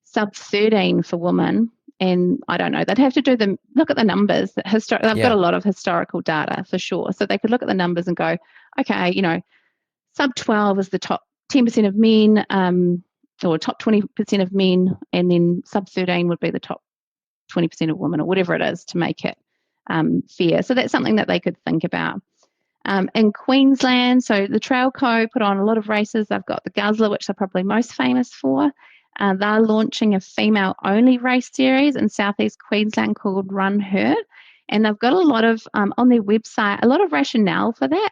A: sub 13 for women. And I don't know, they'd have to look at the numbers. They've got a lot of historical data for sure. So they could look at the numbers and go, okay, sub 12 is the top 10% of men, or top 20% of men, and then sub 13 would be the top 20% of women, or whatever it is, to make it fair. So that's something that they could think about. In Queensland, so the Trail Co put on a lot of races. They've got the Guzzler, which they're probably most famous for. They're launching a female-only race series in southeast Queensland called Run Her, and they've got a lot of on their website, a lot of rationale for that.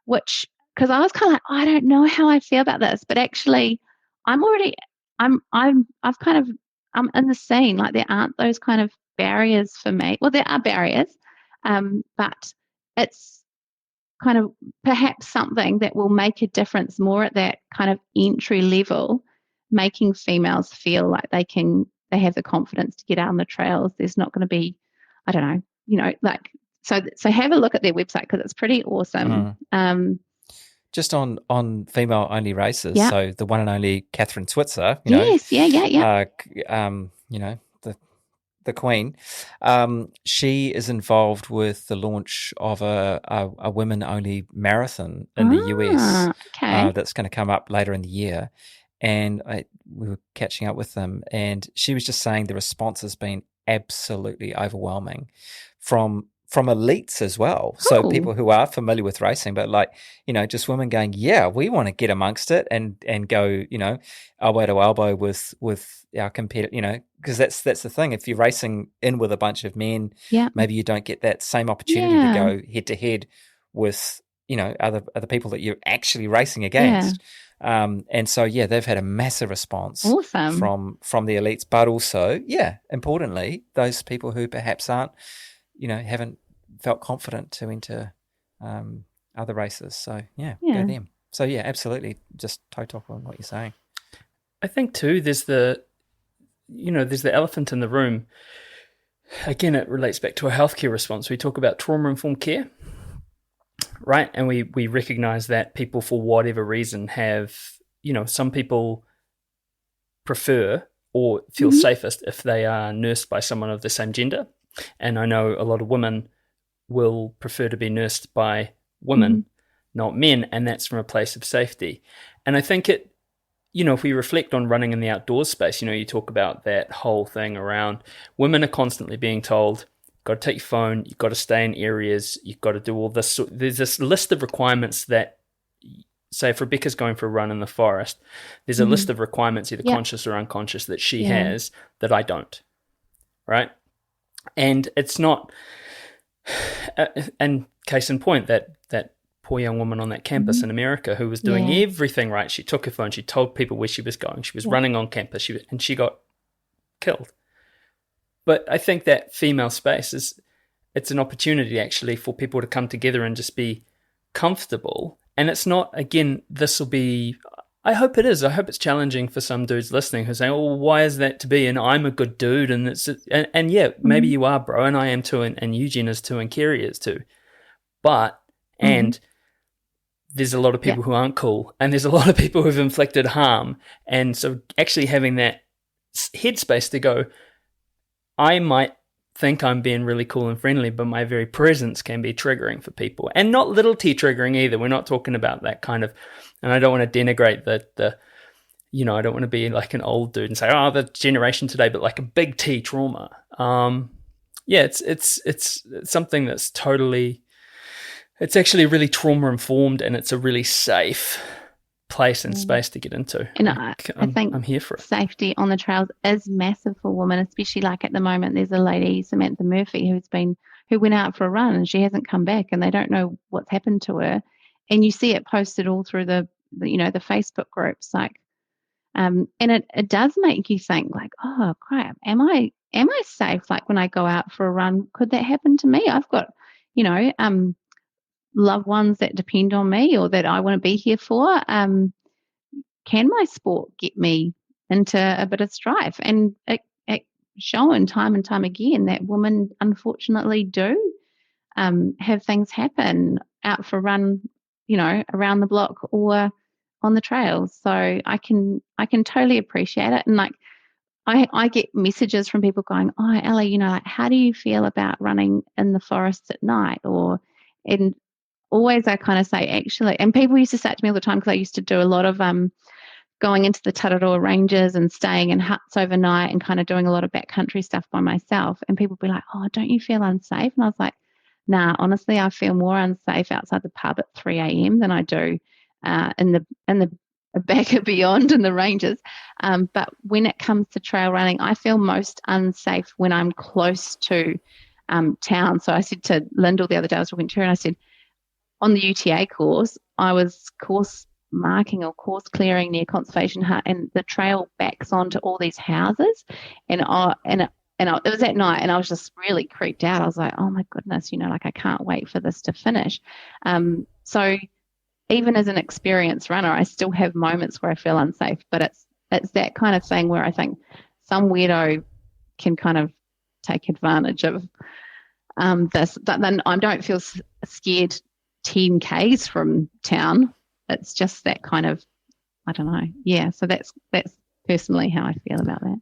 A: Because I was kind of like, I don't know how I feel about this, but actually, I'm in the scene. Like there aren't those kind of barriers for me. Well, there are barriers, but it's kind of perhaps something that will make a difference more at that kind of entry level, making females feel like they have the confidence to get out on the trails. There's not going to be, I don't know, so have a look at their website because it's pretty awesome.
C: Just on female only races,
A: Yeah.
C: so the one and only Catherine Switzer,
A: Yes, yeah.
C: The Queen, she is involved with the launch of a women only marathon in the US.
A: Okay.
C: That's going to come up later in the year. And we were catching up with them, and she was just saying the response has been absolutely overwhelming from elites as well.
A: Cool.
C: So people who are familiar with racing, but just women going, yeah, we want to get amongst it and go, elbow to elbow with our competitor, because that's the thing. If you're racing in with a bunch of men, maybe you don't get that same opportunity to go head to head with, other people that you're actually racing against. And so, they've had a massive response from the elites, but also, importantly, those people who perhaps aren't, haven't felt confident to enter other races. So, go them. So, absolutely, just toe top on what you're saying.
B: I think too, there's the elephant in the room. Again, it relates back to a healthcare response. We talk about trauma-informed care, right? And we recognize that people, for whatever reason, have, some people prefer or feel safest if they are nursed by someone of the same gender. And I know a lot of women will prefer to be nursed by women, not men, and that's from a place of safety. And I think if we reflect on running in the outdoors space, you talk about that whole thing around women are constantly being told, got to take your phone, you've got to stay in areas, you've got to do all this. There's this list of requirements that, say if Rebecca's going for a run in the forest, there's a list of requirements, either conscious or unconscious, that she has that I don't, right? And it's not, and case in point, that poor young woman on that campus in America who was doing everything right. She took her phone, she told people where she was going, she was running on campus, and she got killed. But I think that female space it's an opportunity actually for people to come together and just be comfortable. And it's not, again, I hope it is. I hope it's challenging for some dudes listening who say, "Oh, why is that to be? And I'm a good dude." And maybe you are, bro, and I am too, and Eugene is too, and Kerry is too. But and there's a lot of people who aren't cool, and there's a lot of people who've inflicted harm, and so actually having that headspace to go, I might think I'm being really cool and friendly, but my very presence can be triggering for people, and not little t triggering either. We're not talking about that kind of, and I don't want to denigrate the I don't want to be like an old dude and say, oh, the generation today, but like a big T trauma. It's something that's totally, it's actually really trauma informed, and it's a really safe place and space to get into.
A: And I think
B: I'm here for it.
A: Safety on the trails is massive for women, especially like at the moment. There's a lady, Samantha Murphy, who went out for a run and she hasn't come back, and they don't know what's happened to her. And you see it posted all through the Facebook groups, like, and it does make you think, like, oh crap, am I safe? Like when I go out for a run, could that happen to me? I've got, loved ones that depend on me or that I want to be here for. Can my sport get me into a bit of strife? And it shown time and time again that women unfortunately do have things happen out for a run, around the block or on the trails. So I can totally appreciate it. And like I get messages from people going, oh, Ali, like, how do you feel about running in the forests at night? And always I kind of say, actually, and people used to say it to me all the time, because I used to do a lot of going into the Tararoa ranges and staying in huts overnight and kind of doing a lot of backcountry stuff by myself. And people would be like, oh, don't you feel unsafe? And I was like, nah, honestly, I feel more unsafe outside the pub at 3 a.m. than I do in the back and beyond in the ranges. But when it comes to trail running, I feel most unsafe when I'm close to town. So I said to Lyndall the other day, I was talking to her, and I said, on the UTA course, I was course marking or course clearing near Conservation Hut, and the trail backs onto all these houses, and it was at night, and I was just really creeped out. I was like, oh my goodness, like I can't wait for this to finish. So even as an experienced runner, I still have moments where I feel unsafe, but it's that kind of thing where I think some weirdo can kind of take advantage of this, but then I don't feel scared 10 Ks from town. It's just that kind of, I don't know. Yeah. So that's personally how I feel about that.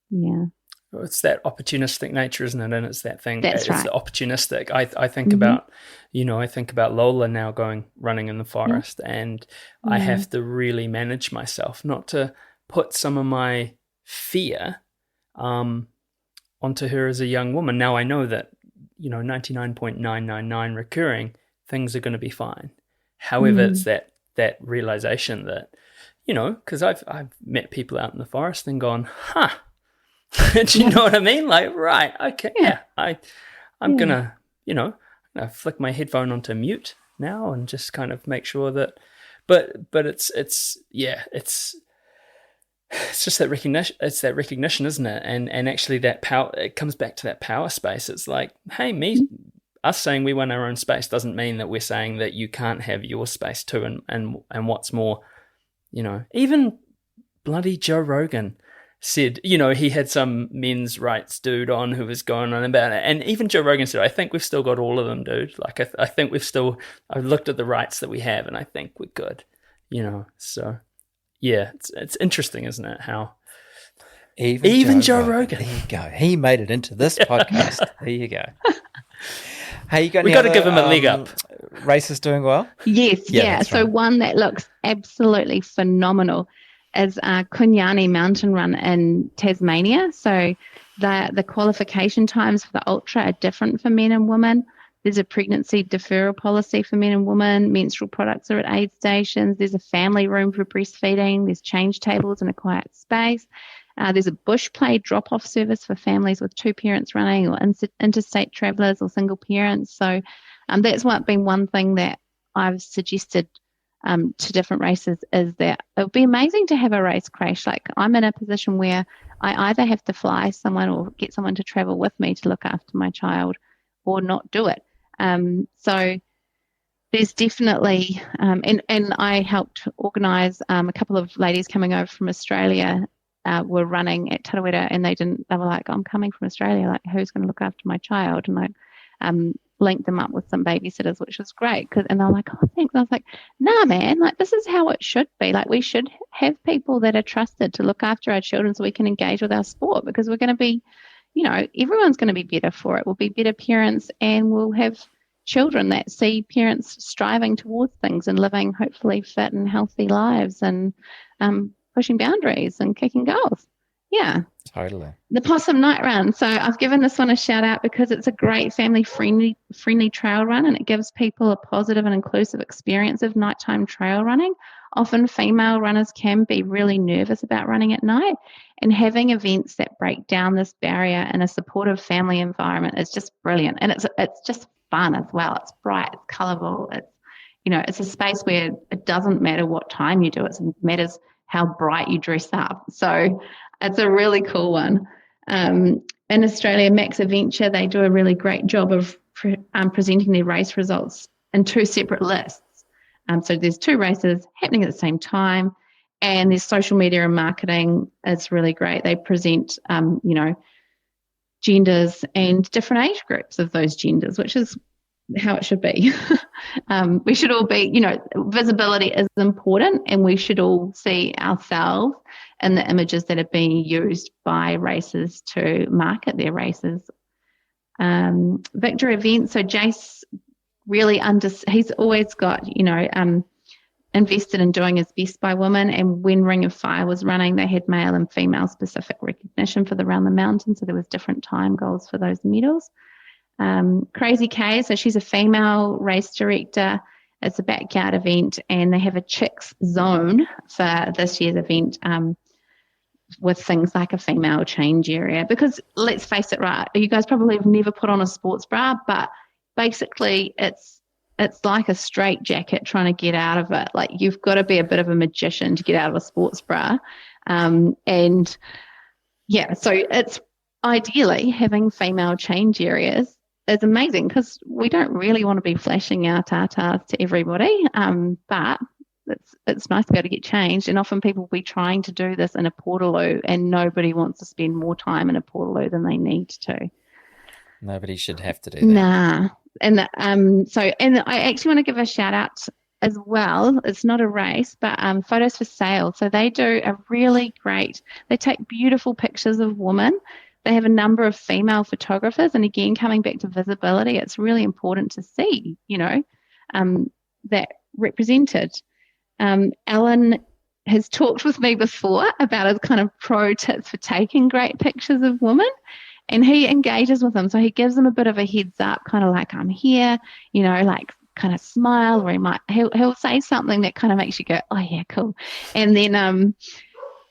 A: Yeah.
B: Well, it's that opportunistic nature, isn't it? And it's that thing.
A: That's right.
B: It's the opportunistic. I think about, I think about Lola now running in the forest, and I have to really manage myself not to put some of my fear onto her as a young woman. Now I know that, 99.999 recurring, things are going to be fine. However, it's that realization that, because I've met people out in the forest and gone, huh, do you know what I mean? Like, right, okay, yeah, I'm gonna, flick my headphone onto mute now and just kind of make sure that, but it's just that recognition. It's that recognition, isn't it? And actually that power, it comes back to that power space. It's like, hey, us saying we want our own space doesn't mean that we're saying that you can't have your space too. And what's more, even bloody Joe Rogan said, he had some men's rights dude on who was going on about it. And even Joe Rogan said, I think we've still got all of them, dude. Like, I think I've looked at the rights that we have, and I think we're good, so yeah, it's interesting, isn't it? How even Joe Rogan.
C: There you go. He made it into this podcast. There you go. Hey,
B: we got to give him a leg up.
C: Races doing well?
A: Yes, yeah. So right. One that looks absolutely phenomenal is Kunyani Mountain Run in Tasmania. So the qualification times for the ultra are different for men and women. There's a pregnancy deferral policy for men and women. Menstrual products are at aid stations. There's a family room for breastfeeding. There's change tables in a quiet space. There's a bush play drop-off service for families with two parents running, or interstate travellers or single parents. So that's been one thing that I've suggested to different races, is that it would be amazing to have a race crash. Like, I'm in a position where I either have to fly someone or get someone to travel with me to look after my child, or not do it. So there's definitely, and I helped organise a couple of ladies coming over from Australia were running at Tarawera, and they were like, I'm coming from Australia, like, who's going to look after my child? And I linked them up with some babysitters, which was great. And they were like, oh, thanks. And I was like, nah, man, like, this is how it should be. Like, we should have people that are trusted to look after our children so we can engage with our sport, because we're going to be, everyone's going to be better for it. We'll be better parents, and we'll have children that see parents striving towards things and living hopefully fit and healthy lives, and pushing boundaries and kicking goals. Yeah.
C: Totally.
A: The Possum Night Run. So I've given this one a shout out because it's a great family-friendly trail run, and it gives people a positive and inclusive experience of nighttime trail running. Often female runners can be really nervous about running at night, and having events that break down this barrier in a supportive family environment is just brilliant. And it's just fun as well. It's bright, it's colourful. It's a space where it doesn't matter what time you do it. It matters how bright you dress up. So it's a really cool one. In Australia, Max Adventure, they do a really great job of presenting their race results in 2 separate lists. So there's 2 races happening at the same time, and their social media and marketing is really great. They present, genders and different age groups of those genders, which is how it should be. We should all be, visibility is important, and we should all see ourselves in the images that are being used by races to market their races. Victor Events, so Jace really he's always got, invested in doing his best by women, and when Ring of Fire was running, they had male and female specific recognition for the Round the Mountain, so there was different time goals for those medals. Crazy K, so she's a female race director. It's a backyard event, and they have a chicks zone for this year's event, with things like a female change area, because let's face it, right, you guys probably have never put on a sports bra, but basically it's like a straight jacket trying to get out of it. Like, you've got to be a bit of a magician to get out of a sports bra. So it's ideally having female change areas is amazing, because we don't really want to be flashing our tatas to everybody, but it's nice to be able to get changed. And often people will be trying to do this in a portaloo, and nobody wants to spend more time in a portaloo than they need to.
C: Nobody should have to do that.
A: Nah. And I actually want to give a shout out as well. It's not a race, but Photos for Sale. So they do they take beautiful pictures of women. They have a number of female photographers, and again, coming back to visibility, it's really important to see, that represented. Alan has talked with me before about his kind of pro tips for taking great pictures of women, and he engages with them. So he gives them a bit of a heads up, kind of like, I'm here, like kind of smile, or he'll say something that kind of makes you go, oh yeah, cool. And then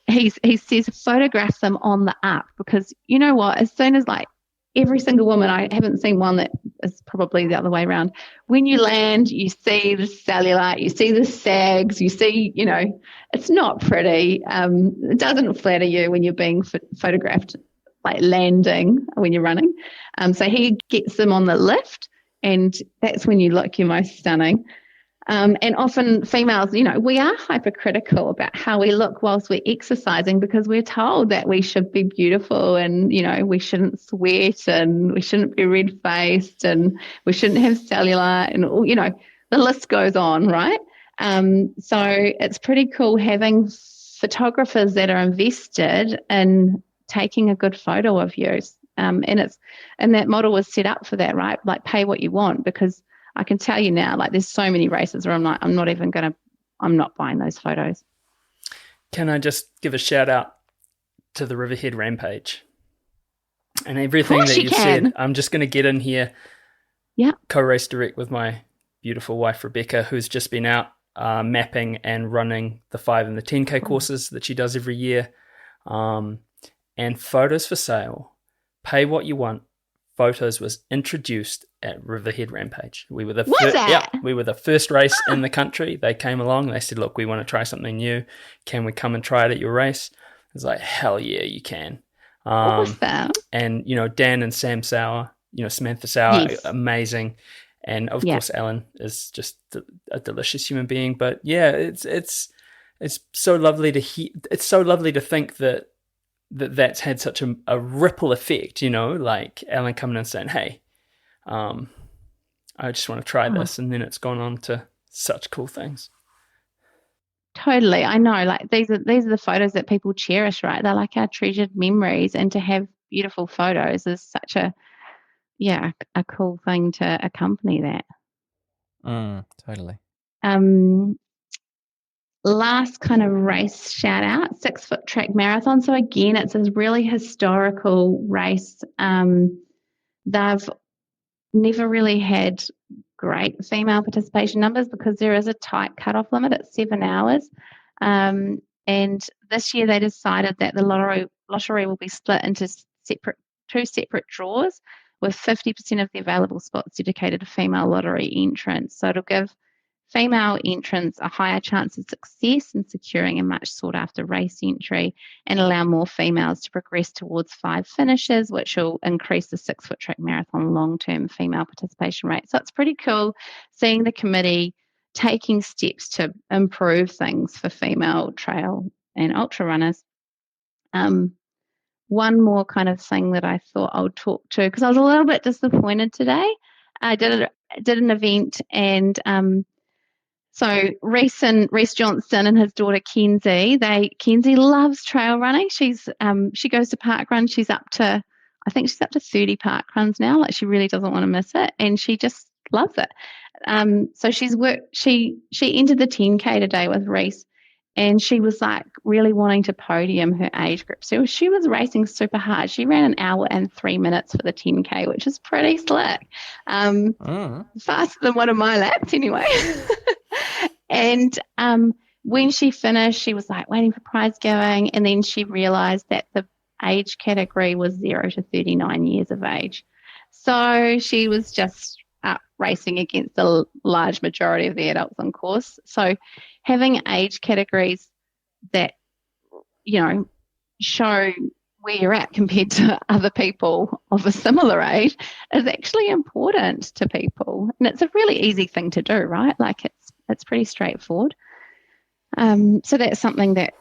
A: he says photograph them on the up, because you know what, as soon as like every single woman, I haven't seen one that is probably the other way around. When you land, you see the cellulite, you see the sags, you see, it's not pretty. It doesn't flatter you when you're being photographed like landing when you're running. So he gets them on the lift, and that's when you look your most stunning. And often females, we are hypercritical about how we look whilst we're exercising, because we're told that we should be beautiful, and, we shouldn't sweat, and we shouldn't be red-faced, and we shouldn't have cellulite, and, the list goes on, right? So it's pretty cool having photographers that are invested in taking a good photo of you. And that model was set up for that, right? Like, pay what you want, because I can tell you now, like, there's so many races where I'm not buying those photos.
B: Can I just give a shout out to the Riverhead Rampage and everything that you've said? I'm just going to get in here.
A: Yeah.
B: Co-race direct with my beautiful wife, Rebecca, who's just been out mapping and running the 5 and the 10K courses that she does every year. And Photos for Sale, pay what you want. Photos was introduced at Riverhead Rampage. We were the first race in the country. They came along. They said, look, we want to try something new. Can we come and try it at your race? I was like, hell yeah, you can.
A: Awesome.
B: And, Dan and Sam Sauer, Samantha Sauer,
A: yes.
B: Amazing. And, of course, Alan is just a delicious human being. But, yeah, it's so lovely to hear. It's so lovely to think that's had such a ripple effect, like Alan coming in and saying, hey, I just want to try this. And then it's gone on to such cool things.
A: Totally. I know, like, these are the photos that people cherish, right? They're like our treasured memories, and to have beautiful photos is such a cool thing to accompany that.
C: Totally.
A: Last kind of race shout out, 6 foot track marathon. So again, it's a really historical race. They've never really had great female participation numbers because there is a tight cutoff limit at 7 hours. And this year they decided that the lottery will be split into two separate draws with 50% of the available spots dedicated to female lottery entrants. So it'll give female entrants a higher chance of success in securing a much sought after race entry and allow more females to progress towards 5 finishes, which will increase the 6 foot track marathon long-term female participation rate. So it's pretty cool seeing the committee taking steps to improve things for female trail and ultra runners. One more kind of thing that I thought I would talk to, because I was a little bit disappointed today. I did an event, and so Reese Johnston and his daughter Kenzie loves trail running. She goes to park run. I think she's up to 30 park runs now. Like, she really doesn't want to miss it, and she just loves it. So she entered the 10K today with Reese, and she was like really wanting to podium her age group. So she was racing super hard. She ran 1 hour and 3 minutes for the 10K, which is pretty slick. Faster than one of my laps anyway. And when she finished, she was like waiting for prize giving, and then she realised that the age category was 0 to 39 years of age. So she was just racing against the large majority of the adults on course. So having age categories that, show where you're at compared to other people of a similar age is actually important to people. And it's a really easy thing to do, right? Like, it's pretty straightforward. So that's something that,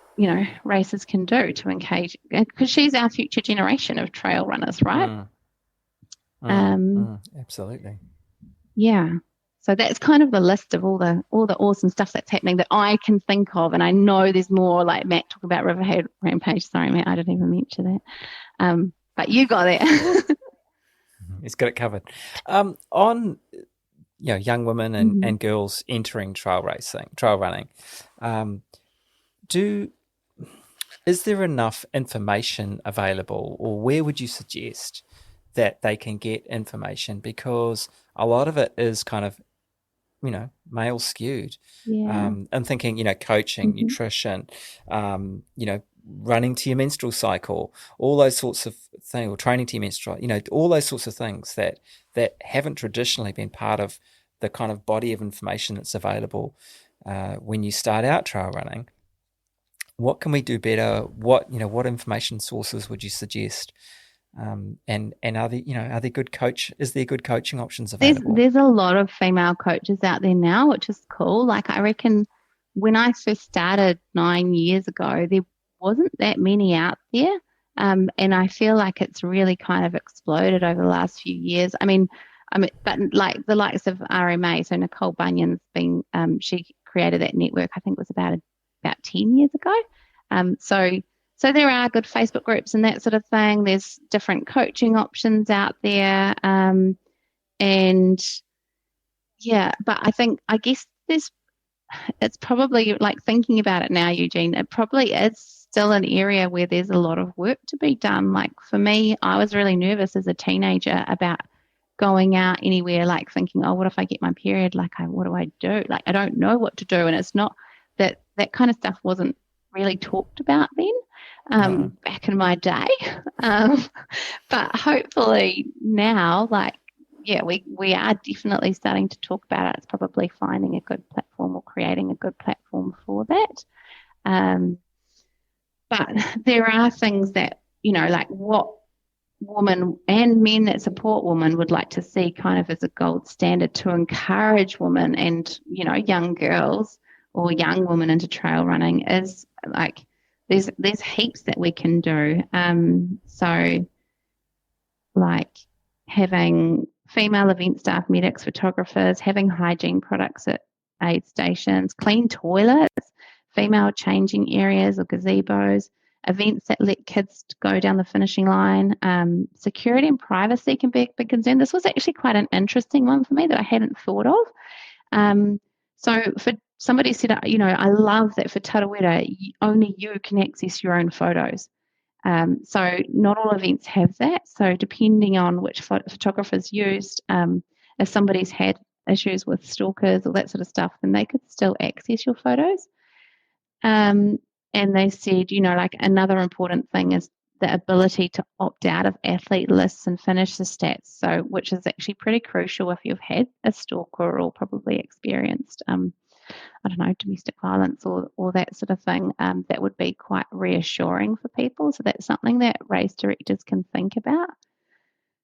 A: racers can do to engage, because she's our future generation of trail runners, right?
C: Absolutely.
A: Yeah. So that's kind of the list of all the awesome stuff that's happening that I can think of. And I know there's more, like Matt talk about Riverhead Rampage. Sorry, Matt, I didn't even mention that. But you got it.
C: He's got it covered. On young women and girls entering trail running, is there enough information available, or where would you suggest that they can get information? Because a lot of it is kind of, male skewed.
A: Yeah.
C: I'm thinking, coaching, nutrition, running to your menstrual cycle, all those sorts of things, or training to your menstrual, all those sorts of things that haven't traditionally been part of the kind of body of information that's available when you start out trail running. What can we do better? What information sources would you suggest? And are there good coaching options available?
A: There's a lot of female coaches out there now, which is cool. Like, I reckon when I first started 9 years ago, there wasn't that many out there. And I feel like it's really kind of exploded over the last few years. I mean, but like the likes of RMA, so Nicole Bunyan's been, she created that network, I think it was about 10 years ago. So there are good Facebook groups and that sort of thing. There's different coaching options out there. But I guess it's probably, like, thinking about it now, Eugene, it probably is still an area where there's a lot of work to be done. Like, for me, I was really nervous as a teenager about going out anywhere, like thinking, oh, what if I get my period? Like, what do I do? Like, I don't know what to do. And it's not that kind of stuff wasn't really talked about then, back in my day. But hopefully now, we are definitely starting to talk about it. It's probably finding a good platform or creating a good platform for that. But there are things that, like what women and men that support women would like to see kind of as a gold standard to encourage women and, young girls or young women into trail running is like there's heaps that we can do. So like having female event staff, medics, photographers, having hygiene products at aid stations, clean toilets, female changing areas or gazebos, events that let kids go down the finishing line. Security and privacy can be a big concern. This was actually quite an interesting one for me that I hadn't thought of. So for somebody said, I love that for Tarawera, only you can access your own photos. So not all events have that. So depending on which photographer's used, if somebody's had issues with stalkers or that sort of stuff, then they could still access your photos. And they said, like another important thing is the ability to opt out of athlete lists and finish the stats. So, which is actually pretty crucial if you've had a stalker or probably experienced, domestic violence or that sort of thing. That would be quite reassuring for people. So that's something that race directors can think about.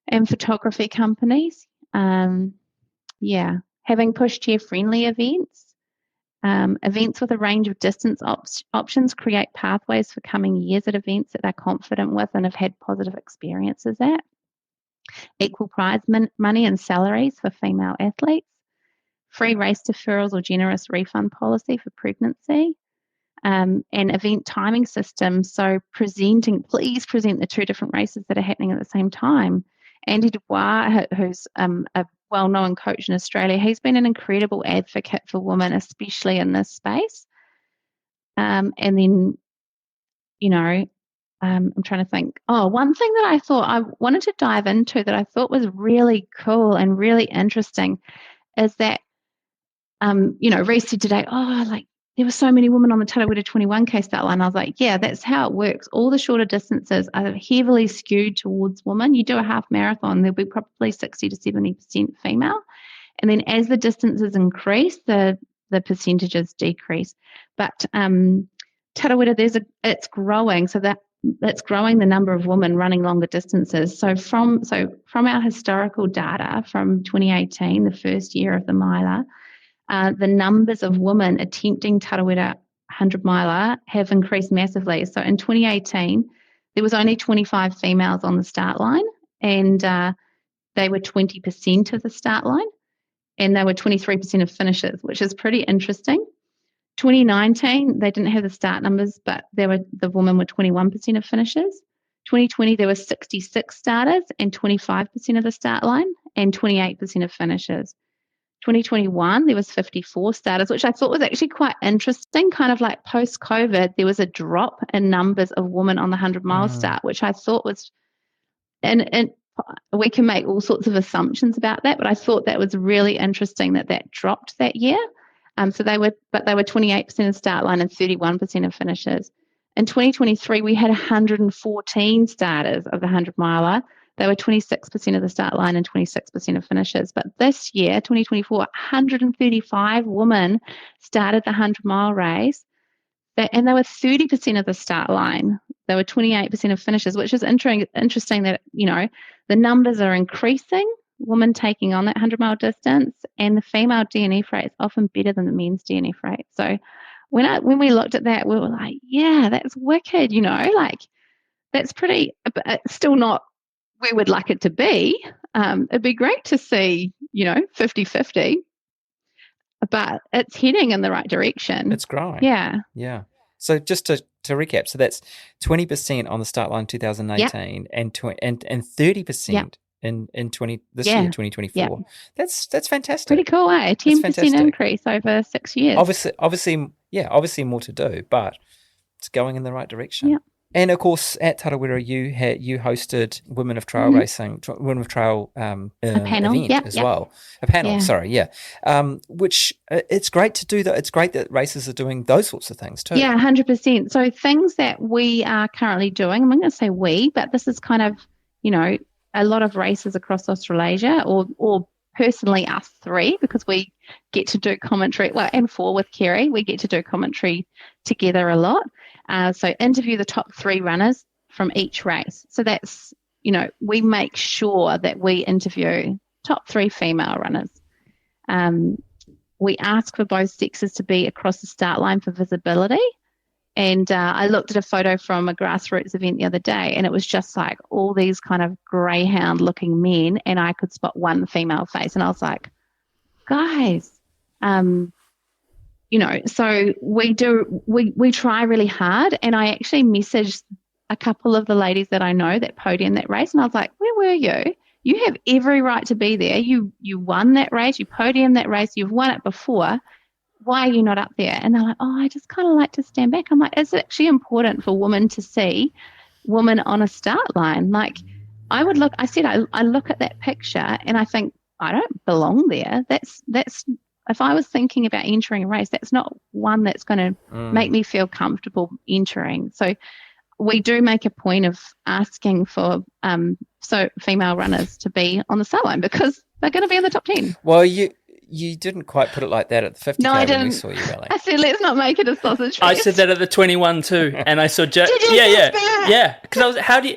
A: And photography companies, having pushchair friendly events. Events with a range of distance options create pathways for coming years at events that they're confident with and have had positive experiences at. Equal prize money and salaries for female athletes. Free race deferrals or generous refund policy for pregnancy. And event timing systems. So please present the two different races that are happening at the same time. Andy Dubois, who's a well-known coach in Australia, he's been an incredible advocate for women, especially in this space. And then, I'm trying to think. Oh, one thing that I thought I wanted to dive into that I thought was really cool and really interesting is that, Reece said today, there were so many women on the Tarawera 21K start line. I was like, yeah, that's how it works. All the shorter distances are heavily skewed towards women. You do a half marathon, there'll be probably 60 to 70% female. And then as the distances increase, the percentages decrease. But Tarawera, it's growing, so that's growing the number of women running longer distances. So from our historical data from 2018, the first year of the miler, the numbers of women attempting Tarawera 100 miler have increased massively. So in 2018, there was only 25 females on the start line, and they were 20% of the start line, and they were 23% of finishers, which is pretty interesting. 2019, they didn't have the start numbers, but the women were 21% of finishers. 2020, there were 66 starters and 25% of the start line, and 28% of finishers. 2021, there was 54 starters, which I thought was actually quite interesting. Kind of like post-COVID, there was a drop in numbers of women on the 100-mile start, which I thought was, and we can make all sorts of assumptions about that, but I thought that was really interesting that dropped that year. So they were 28% of start line and 31% of finishers. In 2023, we had 114 starters of the 100-miler. They were 26% of the start line and 26% of finishers. But this year, 2024, 135 women started the 100-mile race, and they were 30% of the start line. They were 28% of finishers, which is interesting that, the numbers are increasing, women taking on that 100-mile distance, and the female DNF rate is often better than the men's DNF rate. So when we looked at that, we were like, yeah, that's wicked, that's pretty, but it's still not where we'd like it to be. It'd be great to see, 50-50, but it's heading in the right direction.
C: It's growing.
A: Yeah.
C: Yeah. So just to recap, so that's 20% on the start line 2018 and 30% in year 2024.
A: Yep.
C: That's fantastic.
A: Pretty cool, eh? 10% increase over 6 years.
C: Obviously more to do, but it's going in the right direction.
A: Yeah.
C: And of course, at Tarawera, you hosted Women of Trail Racing, Women of Trail
A: a panel
C: event as well. A panel, which it's great to do that. It's great that races are doing those sorts of things too.
A: Yeah, 100%. So things that we are currently doing, I'm not going to say we, but this is kind of, a lot of races across Australasia or personally us three, because we get to do commentary, and four with Kerry, we get to do commentary together a lot. So interview the top 3 runners from each race. So that's, we make sure that we interview top 3 female runners. We ask for both sexes to be across the start line for visibility. And I looked at a photo from a grassroots event the other day, and it was just like all these kind of greyhound looking men, and I could spot one female face. And I was like, guys, so we try really hard. And I actually messaged a couple of the ladies that I know that podiumed that race, and I was like, where were you? You have every right to be there. You won that race. You podiumed that race. You've won it before. Why are you not up there? And they're like, I just kind of like to stand back. I'm like, it's actually important for women to see women on a start line. Like, I look at that picture and I think, I don't belong there. That's if I was thinking about entering a race, that's not one that's going to make me feel comfortable entering. So we do make a point of asking for female runners to be on the start line because they're going to be in the top 10.
C: Well, you didn't quite put it like that at the 50K
A: no, I didn't.
C: when we saw you rally.
A: I said, let's not make it a sausage fest.
B: I said that at the 21 too, and I saw
A: Did you
B: yeah. Because I was, how do you?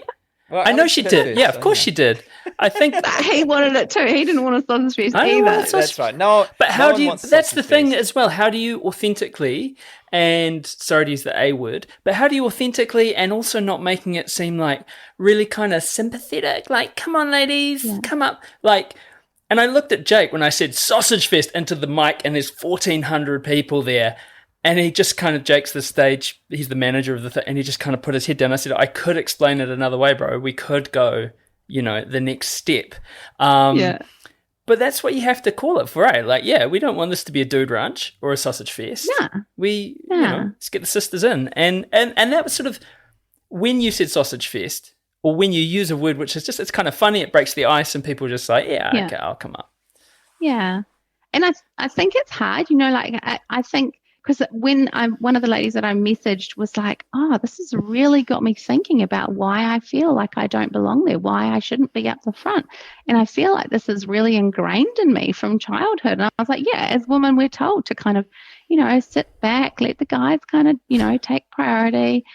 C: Well,
B: I know she did. Yeah, of course she did. I think
A: he wanted it too. He didn't want a sausage fest either.
C: That's right. No,
B: but how
C: no
B: do you?
C: one wants
B: That's the
C: sausage
B: thing
C: fest.
B: as well. How do you authentically? And sorry to use the A word, but how do you authentically and also not making it seem like really kind of sympathetic? Like, come on, ladies, come up, like. And I looked at Jake when I said sausage fest into the mic, and there's 1,400 people there. And he just kind of, Jake's the stage, he's the manager of the thing, and he just kind of put his head down. I said, I could explain it another way, bro. We could go, the next step. But that's what you have to call it for, right? Like, we don't want this to be a dude ranch or a sausage fest. Let's get the sisters in. And that was sort of, when you said sausage fest, or when you use a word which is just, it's kind of funny, it breaks the ice, and people are just like, okay, I'll come up.
A: Yeah. And I think it's hard, I think, because when one of the ladies that I messaged was like, this has really got me thinking about why I feel like I don't belong there, why I shouldn't be up the front. And I feel like this is really ingrained in me from childhood. And I was like, as women, we're told to kind of, sit back, let the guys kind of, take priority.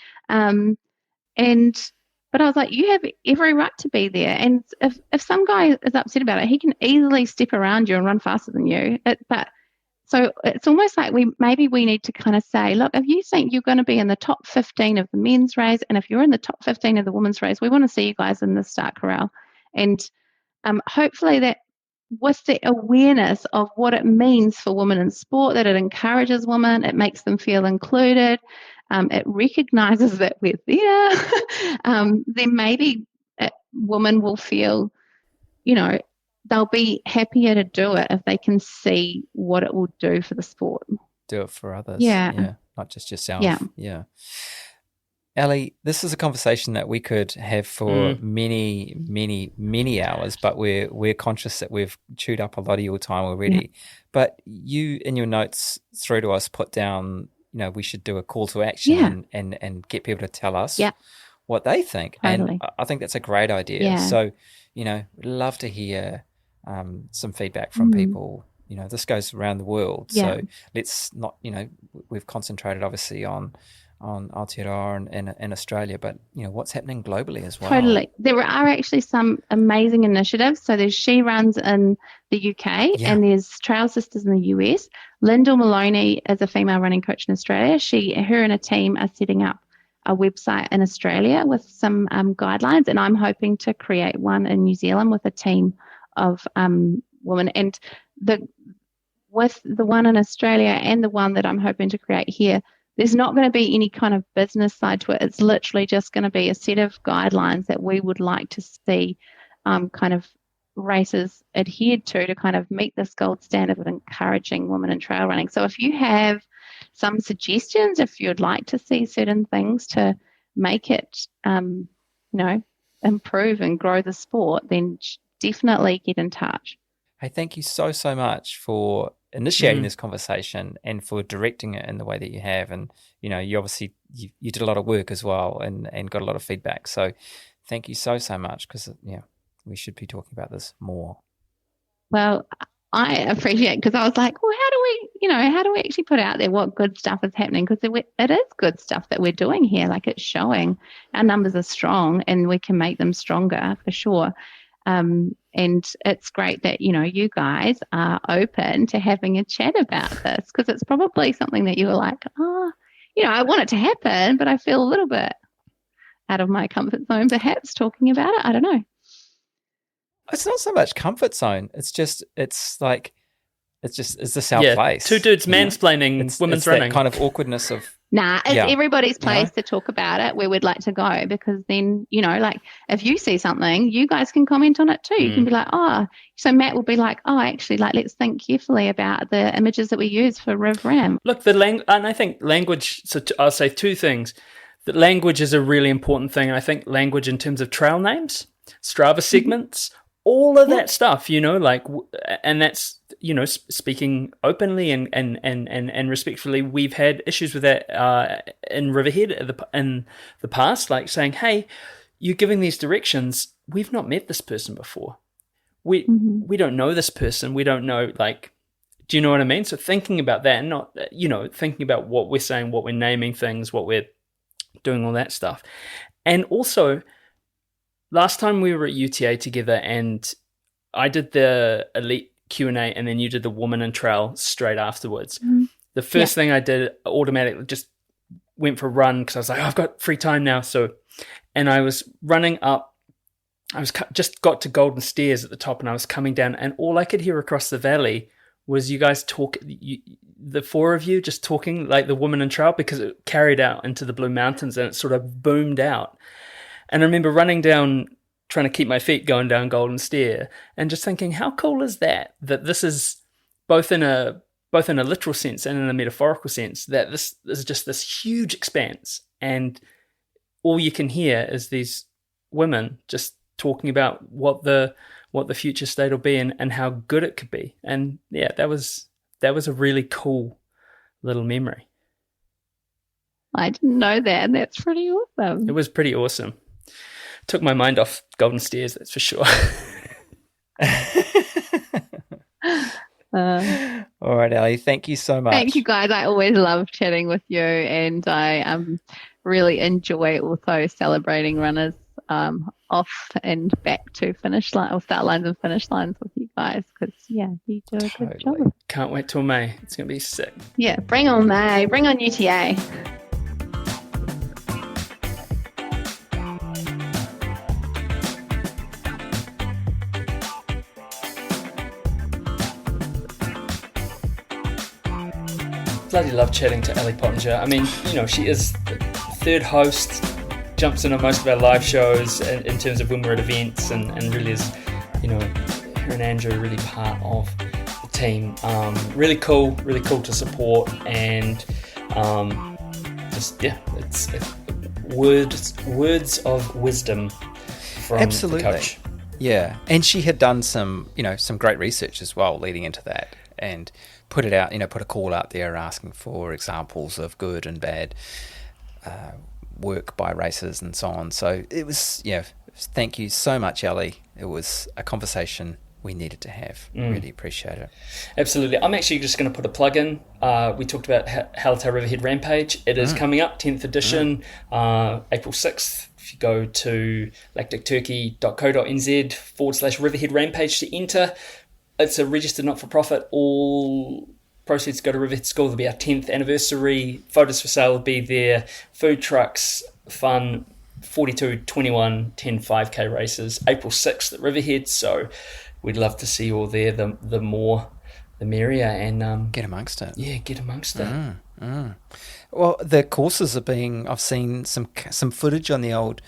A: But I was like, you have every right to be there. And if some guy is upset about it, he can easily step around you and run faster than you. So it's almost like we need to kind of say, look, if you think you're going to be in the top 15 of the men's race, and if you're in the top 15 of the women's race, we want to see you guys in the start corral. And hopefully that with the awareness of what it means for women in sport, that it encourages women, it makes them feel included, it recognises that we're there, then maybe women will feel, they'll be happier to do it if they can see what it will do for the sport.
C: Do it for others.
A: Yeah.
C: Not just yourself.
A: Yeah.
C: Ali, this is a conversation that we could have for many, many, many hours, but we're conscious that we've chewed up a lot of your time already. Yeah. But you, in your notes through to us, put down, we should do a call to action and get people to tell us what they think.
A: Totally.
C: And I think that's a great idea.
A: Yeah.
C: So, we'd love to hear some feedback from people. This goes around the world.
A: Yeah.
C: So let's not, we've concentrated obviously on Aotearoa and Australia, but what's happening globally as well.
A: Totally. There are actually some amazing initiatives. So there's She Runs in the UK and there's Trail Sisters in the US. Lyndall Maloney is a female running coach in Australia. Her and a team are setting up a website in Australia with some guidelines, and I'm hoping to create one in New Zealand with a team of women. And with the one in Australia and the one that I'm hoping to create here, there's not going to be any kind of business side to it. It's literally just going to be a set of guidelines that we would like to see kind of races adhered to kind of meet this gold standard of encouraging women in trail running. So if you have some suggestions, if you'd like to see certain things to make it, improve and grow the sport, then definitely get in touch.
C: Hey, thank you so much for initiating this conversation and for directing it in the way that you have. And, you obviously, you did a lot of work as well and got a lot of feedback. So thank you so much, because, we should be talking about this more.
A: Well, I appreciate it, because I was like, well, how do we actually put out there what good stuff is happening? Because it is good stuff that we're doing here. Like, it's showing our numbers are strong and we can make them stronger for sure. And it's great that, you guys are open to having a chat about this, because it's probably something that you were like, I want it to happen, but I feel a little bit out of my comfort zone, perhaps, talking about it. I don't know.
C: It's not so much comfort zone. It's just, it's like, It's this our place?
B: Two dudes mansplaining women's running.
C: That kind of awkwardness of.
A: Nah, it's everybody's place to talk about it where we'd like to go, because then, like if you see something, you guys can comment on it too. You can be like, so Matt will be like, actually, like, let's think carefully about the images that we use for Riv Ram.
B: Look, and I think language, I'll say two things. That language is a really important thing. And I think language in terms of trail names, Strava segments, all of that stuff, and that's, speaking openly and respectfully. We've had issues with that in Riverhead in the past, like saying, hey, you're giving these directions. We've not met this person before. We don't know this person. We don't know, do you know what I mean? So thinking about that and not, thinking about what we're saying, what we're naming things, what we're doing, all that stuff. And also, last time we were at UTA together and I did the elite Q&A and then you did the woman and trail straight afterwards. The first thing I did automatically just went for a run because I was like, I've got free time now. And I was running up. I was just got to Golden Stairs at the top and I was coming down and all I could hear across the valley was you guys the four of you just talking like the woman and trail, because it carried out into the Blue Mountains and it sort of boomed out. And I remember running down, trying to keep my feet going down Golden Stair and just thinking, how cool is that this is both in a literal sense and in a metaphorical sense, that this is just this huge expanse and all you can hear is these women just talking about what the future state will be and how good it could be. And yeah, that was a really cool little memory.
A: I didn't know that, and that's pretty awesome.
B: It was pretty awesome. Took my mind off Golden Stairs, that's for sure.
C: All right, Ali, thank you so much.
A: Thank you, guys. I always love chatting with you, and I really enjoy also celebrating runners off and back to finish line or start lines and finish lines with you guys, because you do a good job.
B: Can't wait till May. It's gonna be sick.
A: Yeah, bring on May, bring on UTA.
B: Bloody love chatting to Ali Pottinger. I mean, she is the third host, jumps in on most of our live shows in terms of when we're at events, and really is, her and Andrew are really part of the team. Really cool to support, and it's words of wisdom from
C: Absolutely.
B: the coach.
C: Yeah, and she had done some great research as well leading into that, and put it out, put a call out there asking for examples of good and bad work by racers and so on. So it was, thank you so much, Ali. It was a conversation we needed to have. Really appreciate it.
B: Absolutely. I'm actually just going to put a plug in. We talked about Hallertau Riverhead Rampage. It is coming up, 10th edition, April 6th. If you go to lacticturkey.co.nz/Riverhead Rampage to enter, it's a registered not-for-profit. All proceeds go to Riverhead School. There'll be our 10th anniversary. Photos for sale will be there. Food trucks, fun, 42, 21, 10, 5K races. April 6th at Riverhead. So we'd love to see you all there. The more, the merrier. And
C: get amongst it.
B: Yeah, get amongst it.
C: Well, the courses I've seen some footage on the old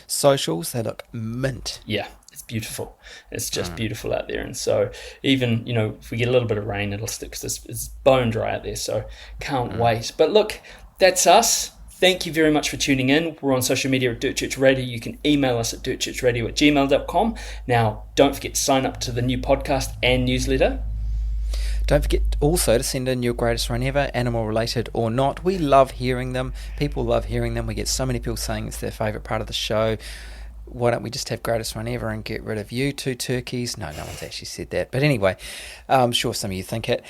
C: socials. They look mint.
B: Yeah. It's beautiful. It's just beautiful out there. And so even, if we get a little bit of rain, it'll stick because it's bone dry out there. So can't wait. But look, that's us. Thank you very much for tuning in. We're on social media at Dirt Church Radio. You can email us at dirtchurchradio@gmail.com. Now, don't forget to sign up to the new podcast and newsletter.
C: Don't forget also to send in your greatest run ever, animal related or not. We love hearing them. People love hearing them. We get so many people saying it's their favourite part of the show. Why don't we just have greatest run ever and get rid of you two turkeys? No one's actually said that. But anyway, I'm sure some of you think it.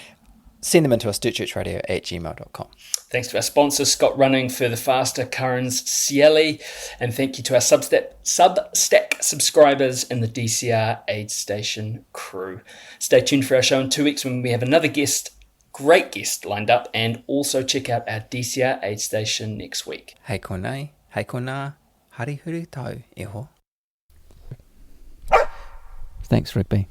C: Send them into us, dirtchurchradio@gmail.com.
B: Thanks to our sponsor, Scott Running, Further Faster, Currans, Cieli. And thank you to our Substack subscribers and the DCR Aid Station crew. Stay tuned for our show in 2 weeks when we have another great guest lined up. And also check out our DCR Aid Station next week.
C: Hei konei, hei kona. Hari huru tau, iho. Thanks, Rigby.